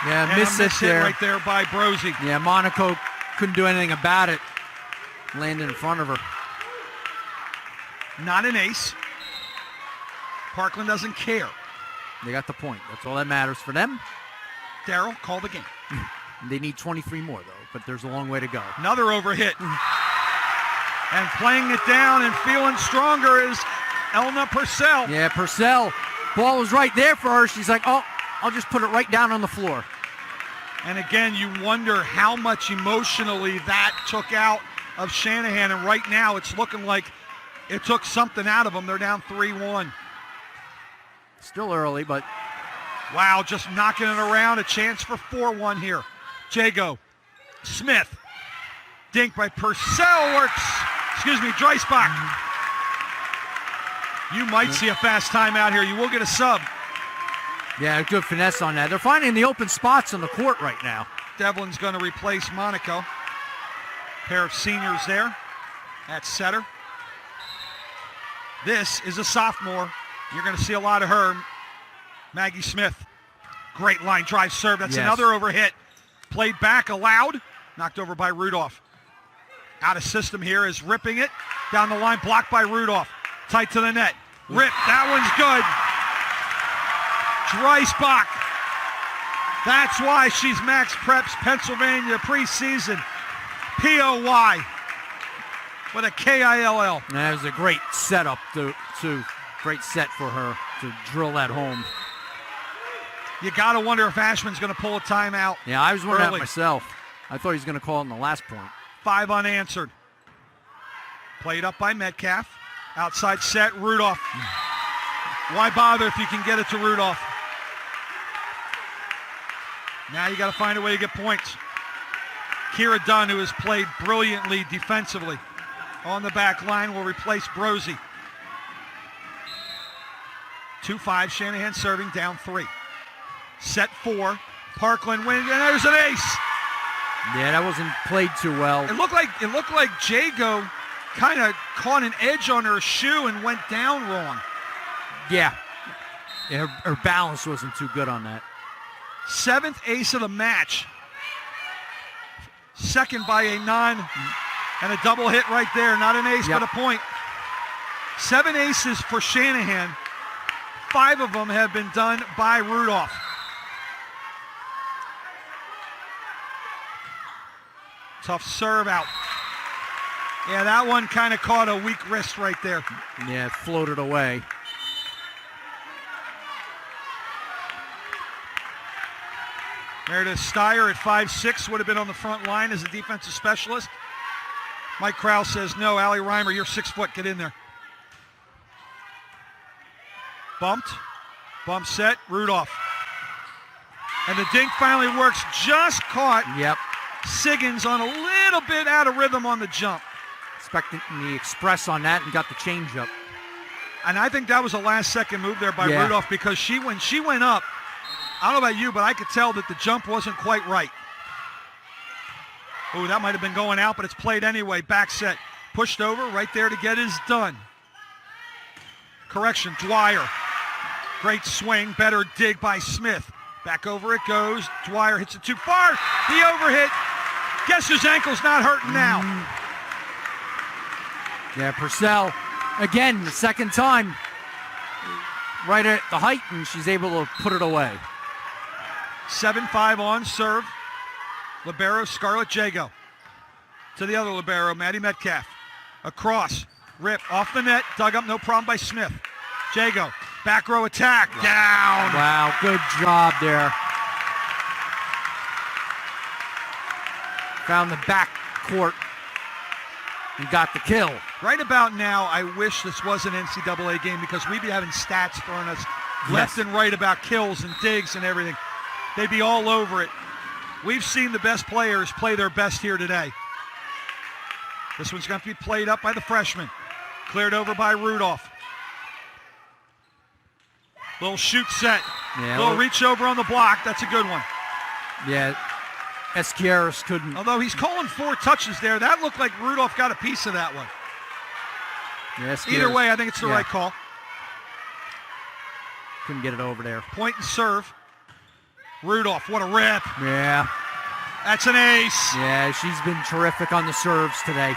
yeah, And miss a it miss hit there. right there by Brosey. Yeah, Monaco couldn't do anything about it. Landed in front of her. Not an ace. Parkland doesn't care. They got the point. That's all that matters for them. Darryl, call the game. They need 23 more, though, but there's a long way to go. Another overhit. And playing it down and feeling stronger is Elna Purcell. Yeah, Purcell. Ball was right there for her. She's like, oh, I'll just put it right down on the floor. And again, you wonder how much emotionally that took out of Shanahan. And right now, it's looking like it took something out of them. They're down 3-1. Still early, but Wow, just knocking it around. A chance for 4-1 here. Jago. Smith. Dink by Purcell works. Dreisbach. You might see a fast timeout here. You will get a sub. yeah, good finesse on that. They're finding the open spots on the court right now. Devlin's going to replace Monaco. Pair of seniors there at setter. This is a sophomore. You're going to see a lot of her. Maggie Smith. Great line drive serve. That's Yes. another overhit. Played back, allowed. Knocked over by Rudolph. Out of system here is ripping it. Down the line, blocked by Rudolph. Tight to the net. Rip, that one's good. Dreisbach. That's why she's Max Preps Pennsylvania preseason. POY with a KILL. And that was a great setup, great set for her to drill that home. You got to wonder if Ashman's going to pull a timeout. Yeah, I was wondering that Early. myself. I thought he was going to call it in the last point. 5 unanswered. Played up by Metcalf. Outside set, Rudolph. Why bother if you can get it to Rudolph? Now you got to find a way to get points. Kira Dunn, who has played brilliantly defensively on the back line, will replace Brosey. 2-5, Shanahan serving, down 3. Set 4, Parkland wins, and there's an ace. Yeah, that wasn't played too well. It looked like Jago kind of caught an edge on her shoe and went down wrong. Yeah, her balance wasn't too good on that. 7th ace of the match. Second by a non and a double hit right there. Not an ace, Yep. but a point. 7 aces for Shanahan. 5 of them have been done by Rudolph. Tough serve out. Yeah, that one kind of caught a weak wrist right there. Yeah, it floated away. Meredith Steyer at 5'6" would have been on the front line as a defensive specialist. Mike Krause says, no, Allie Reimer, you're 6 foot, get in there. Bumped, bump set, Rudolph. And the dink finally works, just caught Yep. Siggins on a little bit out of rhythm on the jump. Expecting the express on that and got the change up. And I think that was a last-second move there by Yeah. Rudolph because when she went up, I don't know about you, but I could tell that the jump wasn't quite right. Oh, that might have been going out, but it's played anyway. Back set. Pushed over, right there to get his done. Correction, Dwyer. Great swing, better dig by Smith. Back over it goes. Dwyer hits it too far. The overhit. Guess whose ankle's not hurting now? Yeah, Purcell, again, the second time, right at the height, and she's able to put it away. 7-5 on serve. Libero, Scarlett Jago. To the other libero, Maddie Metcalf. Across. Rip off the net. Dug up, no problem by Smith. Jago Back row attack. Down. Wow, good job there. Found the back court and got the kill. Right about now, I wish this was an NCAA game because we'd be having stats thrown us left and right about kills and digs and everything. They'd be all over it. We've seen the best players play their best here today. This one's going to be played up by the freshman. Cleared over by Rudolph. Little shoot set. Yeah, little reach over on the block. That's a good one. Yeah, Esquiaris couldn't. Although he's calling 4 touches there, that looked like Rudolph got a piece of that one. Yeah, Either way, I think it's the right call. Couldn't get it over there. Point and serve. Rudolph, what a rip. Yeah. That's an ace. Yeah, she's been terrific on the serves today.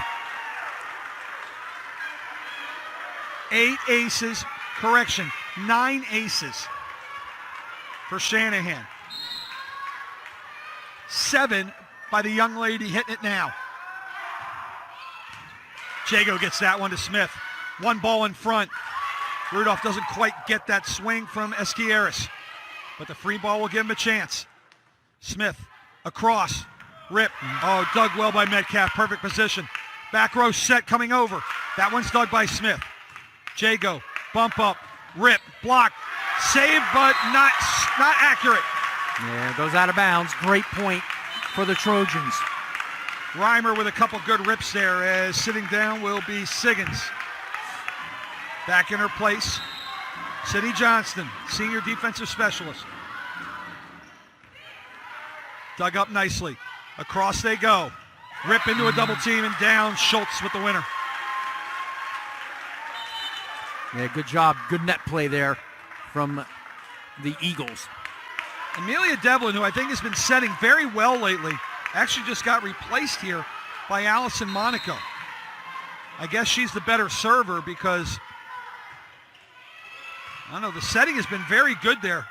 8 aces. Correction, 9 aces for Shanahan. 7 by the young lady hitting it now. Jago gets that one to Smith. 1 ball in front. Rudolph doesn't quite get that swing from Esquiaris, but the free ball will give him a chance. Smith across. Rip. Oh, dug well by Metcalf. Perfect position. Back row set coming over. That one's dug by Smith. Jago, bump up. Rip. Block. Save, but not accurate. Yeah, goes out of bounds. Great point for the Trojans. Reimer with a couple good rips there as sitting down will be Siggins. Back in her place, Sydney Johnston, senior defensive specialist. Dug up nicely. Across they go. Rip into a double team and down. Schultz with the winner. Yeah, good job. Good net play there from the Eagles. Amelia Devlin, who I think has been setting very well lately, actually just got replaced here by Allison Monaco. I guess she's the better server because, I don't know, the setting has been very good there.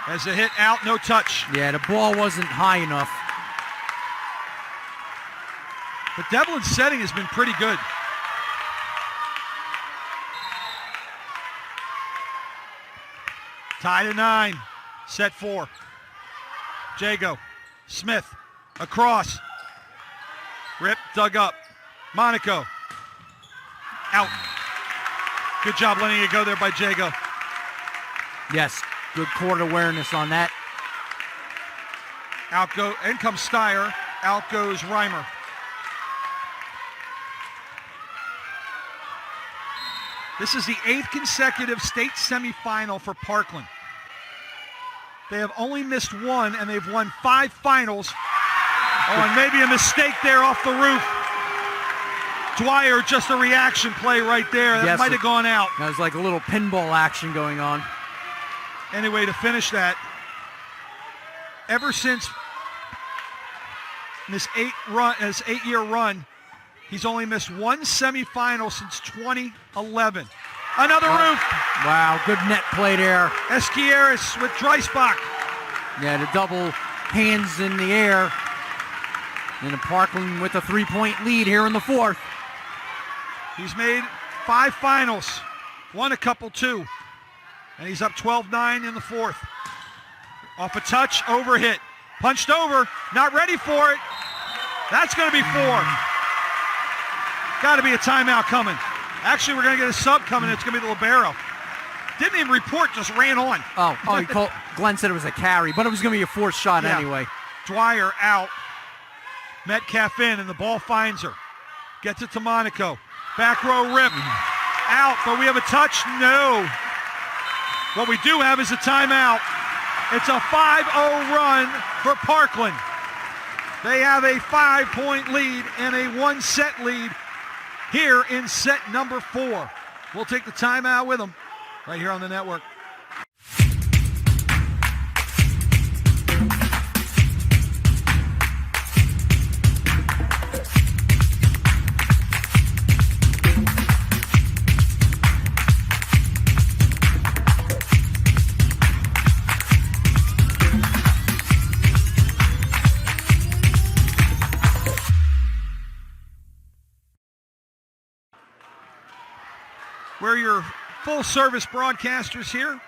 As a hit out, no touch. Yeah, the ball wasn't high enough. But Devlin's setting has been pretty good. Tied at 9. Set 4. Jago. Smith. Across. Rip. Dug up. Monaco. Out. Good job letting it go there by Jago. Yes, good court awareness on that. In comes Steyer. Out goes Reimer. This is the 8th consecutive state semifinal for Parkland. They have only missed 1, and they've won 5 finals. Oh, and maybe a mistake there off the roof. Dwyer, just a reaction play right there. That might have gone out. That was like a little pinball action going on. Anyway, to finish that, ever since this 8-year run, he's only missed 1 semifinal since 2011. Another roof. Wow, good net play there. Esquiaris with Dreisbach. Yeah, the double hands in the air. And Parkland with a 3-point lead here in the 4th. He's made 5 finals, won a couple too. And he's up 12-9 in the 4th. Off a touch, overhit. Punched over, not ready for it. That's going to be 4. Got to be a timeout coming. Actually, we're going to get a sub coming. It's going to be the libero. Didn't even report, just ran on. Glenn said it was a carry, but it was going to be a forced shot anyway. Dwyer out. Metcalf in, and the ball finds her. Gets it to Monaco. Back row rip. Out, but we have a touch? No. What we do have is a timeout. It's a 5-0 run for Parkland. They have a 5-point lead and a 1-set lead here in set number 4. We'll take the timeout with them right here on the network. We're your Full-service broadcasters here.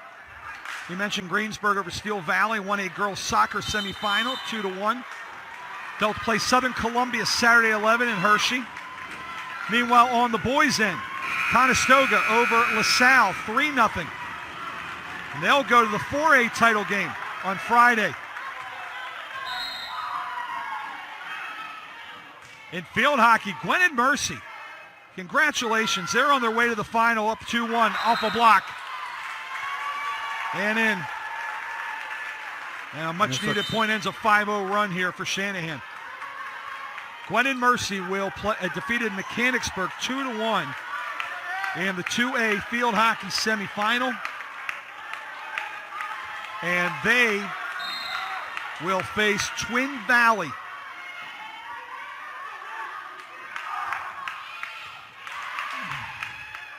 We mentioned Greensburg over Steel Valley, 1A girls soccer semifinal, 2-1. They'll play Southern Columbia Saturday 11 in Hershey. Meanwhile, on the boys' end, Conestoga over LaSalle, 3-0. And they'll go to the 4A title game on Friday. In field hockey, Gwen and Mercy, congratulations. They're on their way to the final, up 2-1 off a block. And in. Now, much-needed point ends a 5-0 run here for Shanahan. Gwen and Mercy will play, defeated Mechanicsburg 2-1 in the 2A field hockey semifinal. And they will face Twin Valley.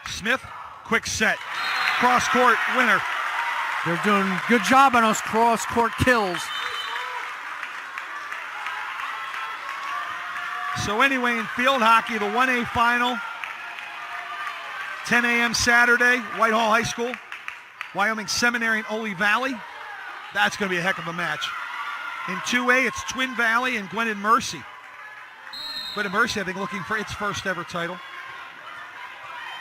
Smith, quick set, cross-court winner. They're doing a good job on those cross-court kills. So anyway, in field hockey, the 1A final, 10 a.m. Saturday, Whitehall High School, Wyoming Seminary and Ole Valley. That's going to be a heck of a match. In 2A, it's Twin Valley and Gwen and Mercy. Gwen and Mercy, I think, looking for its first ever title.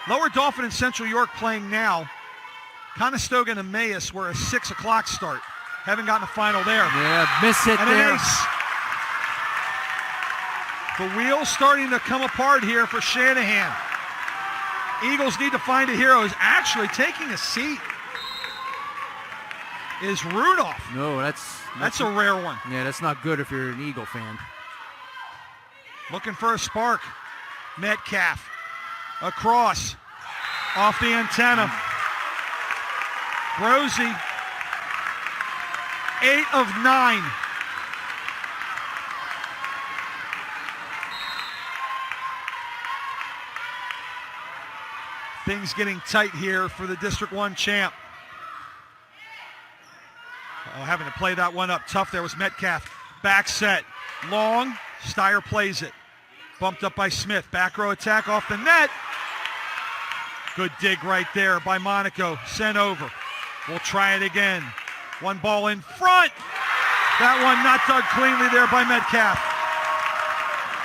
Lower Dauphin and Central York playing now. Conestoga and Emmaus were a 6 o'clock start. Haven't gotten a final there. Yeah, miss hit and there. An ace. The wheel's starting to come apart here for Shanahan. Eagles need to find a hero. Is actually taking a seat is Rudolph. No, that's a rare one. Yeah, that's not good if you're an Eagle fan. Looking for a spark. Metcalf. Across. Off the antenna. Rosie. 8 of 9. Things getting tight here for the District 1 champ. Having to play that one up tough there was Metcalf. Back set. Long. Steyer plays it. Bumped up by Smith. Back row attack off the net. Good dig right there by Monaco. Sent over. We'll try it again. One ball in front. That one not dug cleanly there by Metcalf.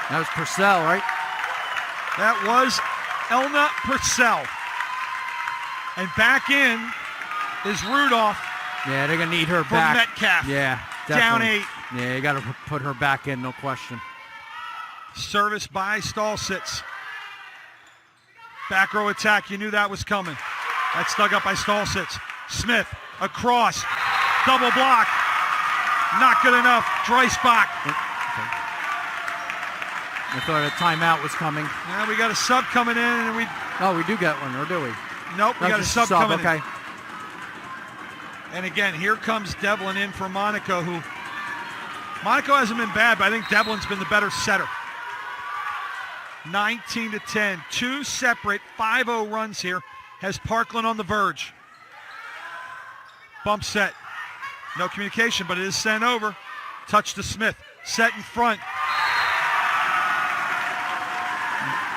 That was Purcell, right? That was Elna Purcell. And back in is Rudolph. Yeah, they're going to need her for back. Metcalf. Yeah, down definitely. 8. Yeah, you got to put her back in, no question. Service by Stallsitz. Back row attack. You knew that was coming. That's dug up by Stallsitz. Smith across. Double block. Not good enough. Dreisbach. Okay. I thought a timeout was coming. Now we got a sub coming in, and we. Oh, we do get one, or do we? Nope, we got a just sub coming okay. in. And again, here comes Devlin in for Monaco, who Monaco hasn't been bad, but I think Devlin's been the better setter. 19-10, 2 separate 5-0 runs here. Has Parkland on the verge. Bump set. No communication, but it is sent over. Touch to Smith. Set in front.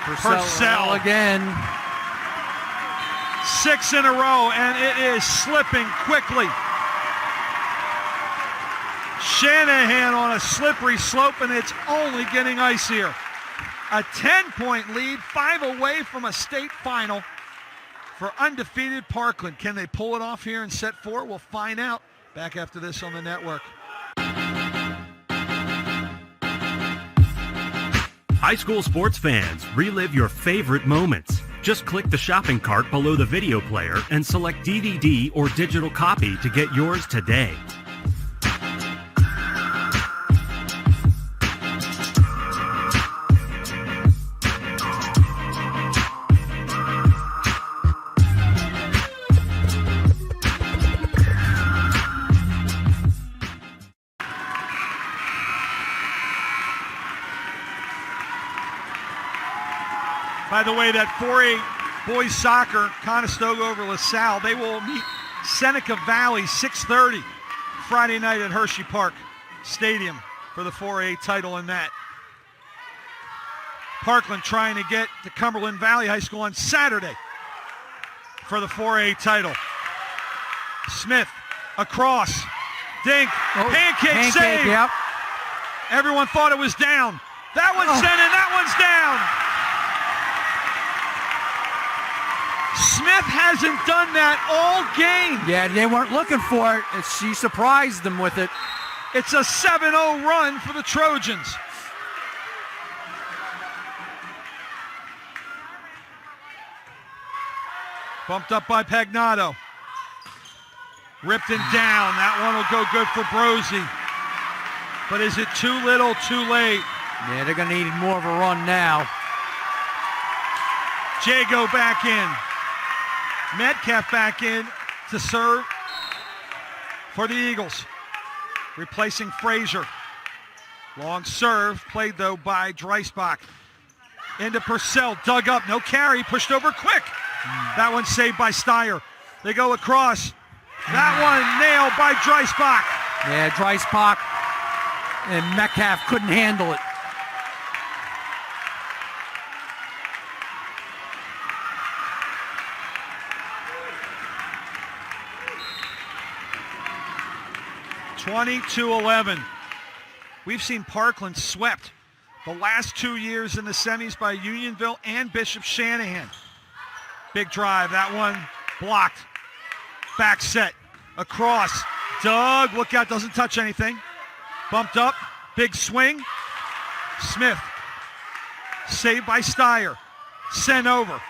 Purcell again. 6 in a row, and it is slipping quickly. Shanahan on a slippery slope, and it's only getting icier. A 10-point lead, 5 away from a state final for undefeated Parkland. Can they pull it off here in set 4? We'll find out. Back after this on the network. High school sports fans, relive your favorite moments. Just click the shopping cart below the video player and select DVD or digital copy to get yours today. By the way, that 4A boys soccer, Conestoga over LaSalle, they will meet Seneca Valley 6:30 Friday night at Hershey Park Stadium for the 4A title in that. Parkland trying to get to Cumberland Valley High School on Saturday. for the 4A title. Smith across. Dink. Pancake save. Yep. Everyone thought it was down. That one's in and that one's down. Smith hasn't done that all game. Yeah, they weren't looking for it. She surprised them with it. It's a 7-0 run for the Trojans. Bumped up by Pagnato. Ripped and down. That one will go good for Brosey. But is it too little, too late? Yeah, they're going to need more of a run now. Jago back in. Metcalf back in to serve for the Eagles. Replacing Frazier. Long serve, played though by Dreisbach. Into Purcell, dug up, no carry, pushed over quick. That one saved by Steyer. They go across. That one nailed by Dreisbach. Yeah, Dreisbach and Metcalf couldn't handle it. (22-11). We've seen Parkland swept the last 2 years in the semis by Unionville and Bishop Shanahan. Big drive, that one blocked. Back set, across. Doug, look out, doesn't touch anything. Bumped up, big swing. Smith, saved by Steyer. Sent over,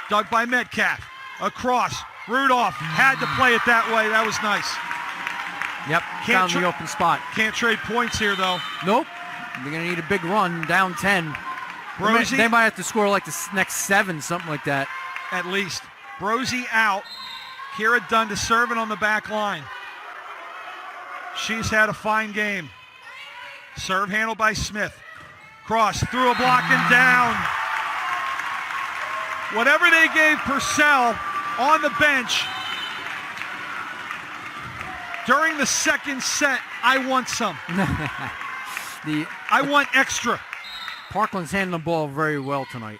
dug by Metcalf. Across, Rudolph had to play it that way, that was nice. Yep, found the open spot. Can't trade points here though. Nope, they're going to need a big run, down 10. Brosey, They might have to score like the next 7, something like that. at least. Brosey out. Kira Dunn to serve it on the back line. She's had a fine game. Serve handled by Smith. Cross through a block and down. Whatever they gave Purcell on the bench during the second set, I want some. I want extra. Parkland's handling the ball very well tonight.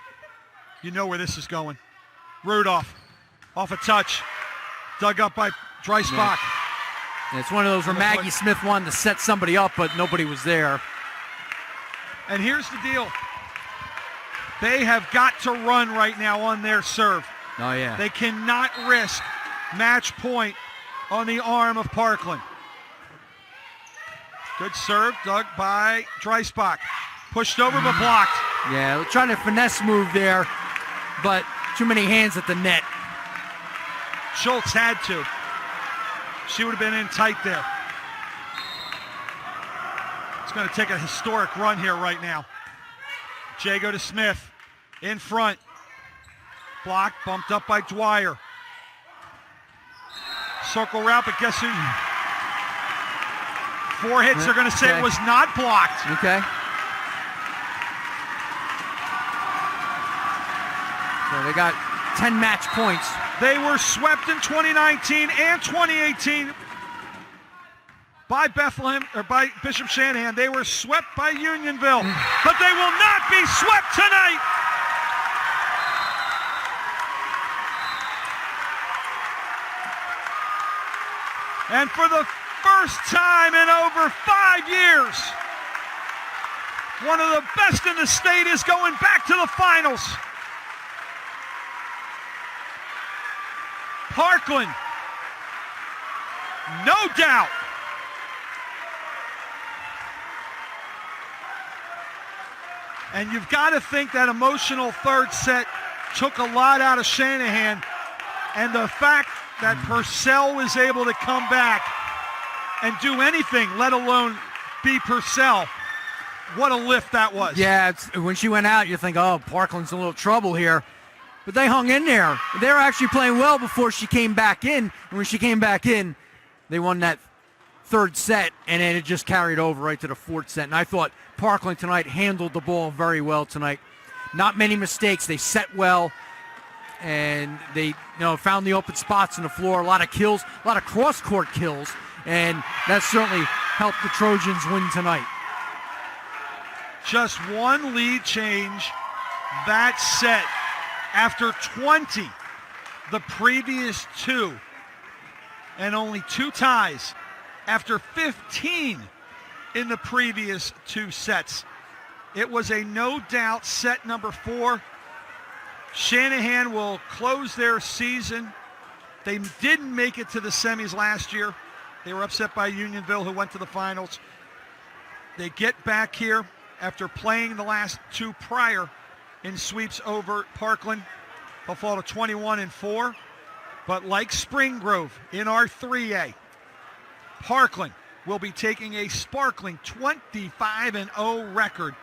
You know where this is going. Rudolph off a touch. Dug up by Dreisbach. Yeah, it's one of those where Maggie Smith wanted to set somebody up, but nobody was there. And here's the deal. They have got to run right now on their serve. Oh, yeah. They cannot risk match point on the arm of Parkland. Good serve, dug by Dreisbach. Pushed over but blocked. Yeah, trying to finesse move there, but too many hands at the net. Schultz had to. She would have been in tight there. It's going to take a historic run here right now. Jago to Smith. In front. Blocked, bumped up by Dwyer. Circle route, but guess who? 4 hits, they're going to say it was not blocked. Okay. So they got 10 match points. They were swept in 2019 and 2018 by Bethlehem, or by Bishop Shanahan. They were swept by Unionville, but they will not be swept tonight. And for the first time in over 5 years, one of the best in the state is going back to the finals. Parkland, no doubt. And you've got to think that emotional third set took a lot out of Shanahan, and the fact that Purcell was able to come back and do anything, let alone be Purcell. What a lift that was. Yeah, when she went out, you think, oh, Parkland's in a little trouble here. But they hung in there. They were actually playing well before she came back in. And when she came back in, they won that third set, and then it just carried over right to the fourth set. And I thought Parkland tonight handled the ball very well tonight. Not many mistakes. They set well, and they found the open spots in the floor. A lot of kills, a lot of cross-court kills, and that certainly helped the Trojans win tonight. Just one lead change that set after 20 the previous 2 and only 2 ties after 15 in the previous 2 sets. It was a no-doubt set number 4. Shanahan will close their season. They didn't make it to the semis last year. They were upset by Unionville, who went to the finals. They get back here after playing the last 2 prior in sweeps over Parkland. They'll fall to 21-4. But like Spring Grove in our 3A, Parkland will be taking a sparkling 25-0 record,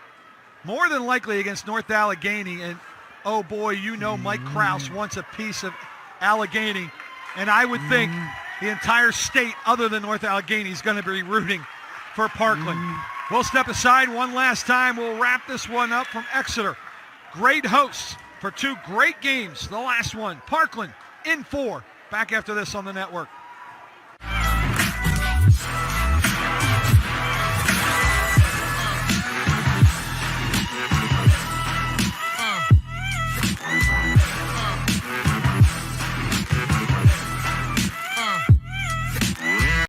more than likely against North Allegheny. And oh boy, you know Mike Krause wants a piece of Allegheny. And I would think the entire state, other than North Allegheny, is going to be rooting for Parkland. We'll step aside one last time. We'll wrap this one up from Exeter. Great hosts for 2 great games. The last one, Parkland in 4. Back after this on the network.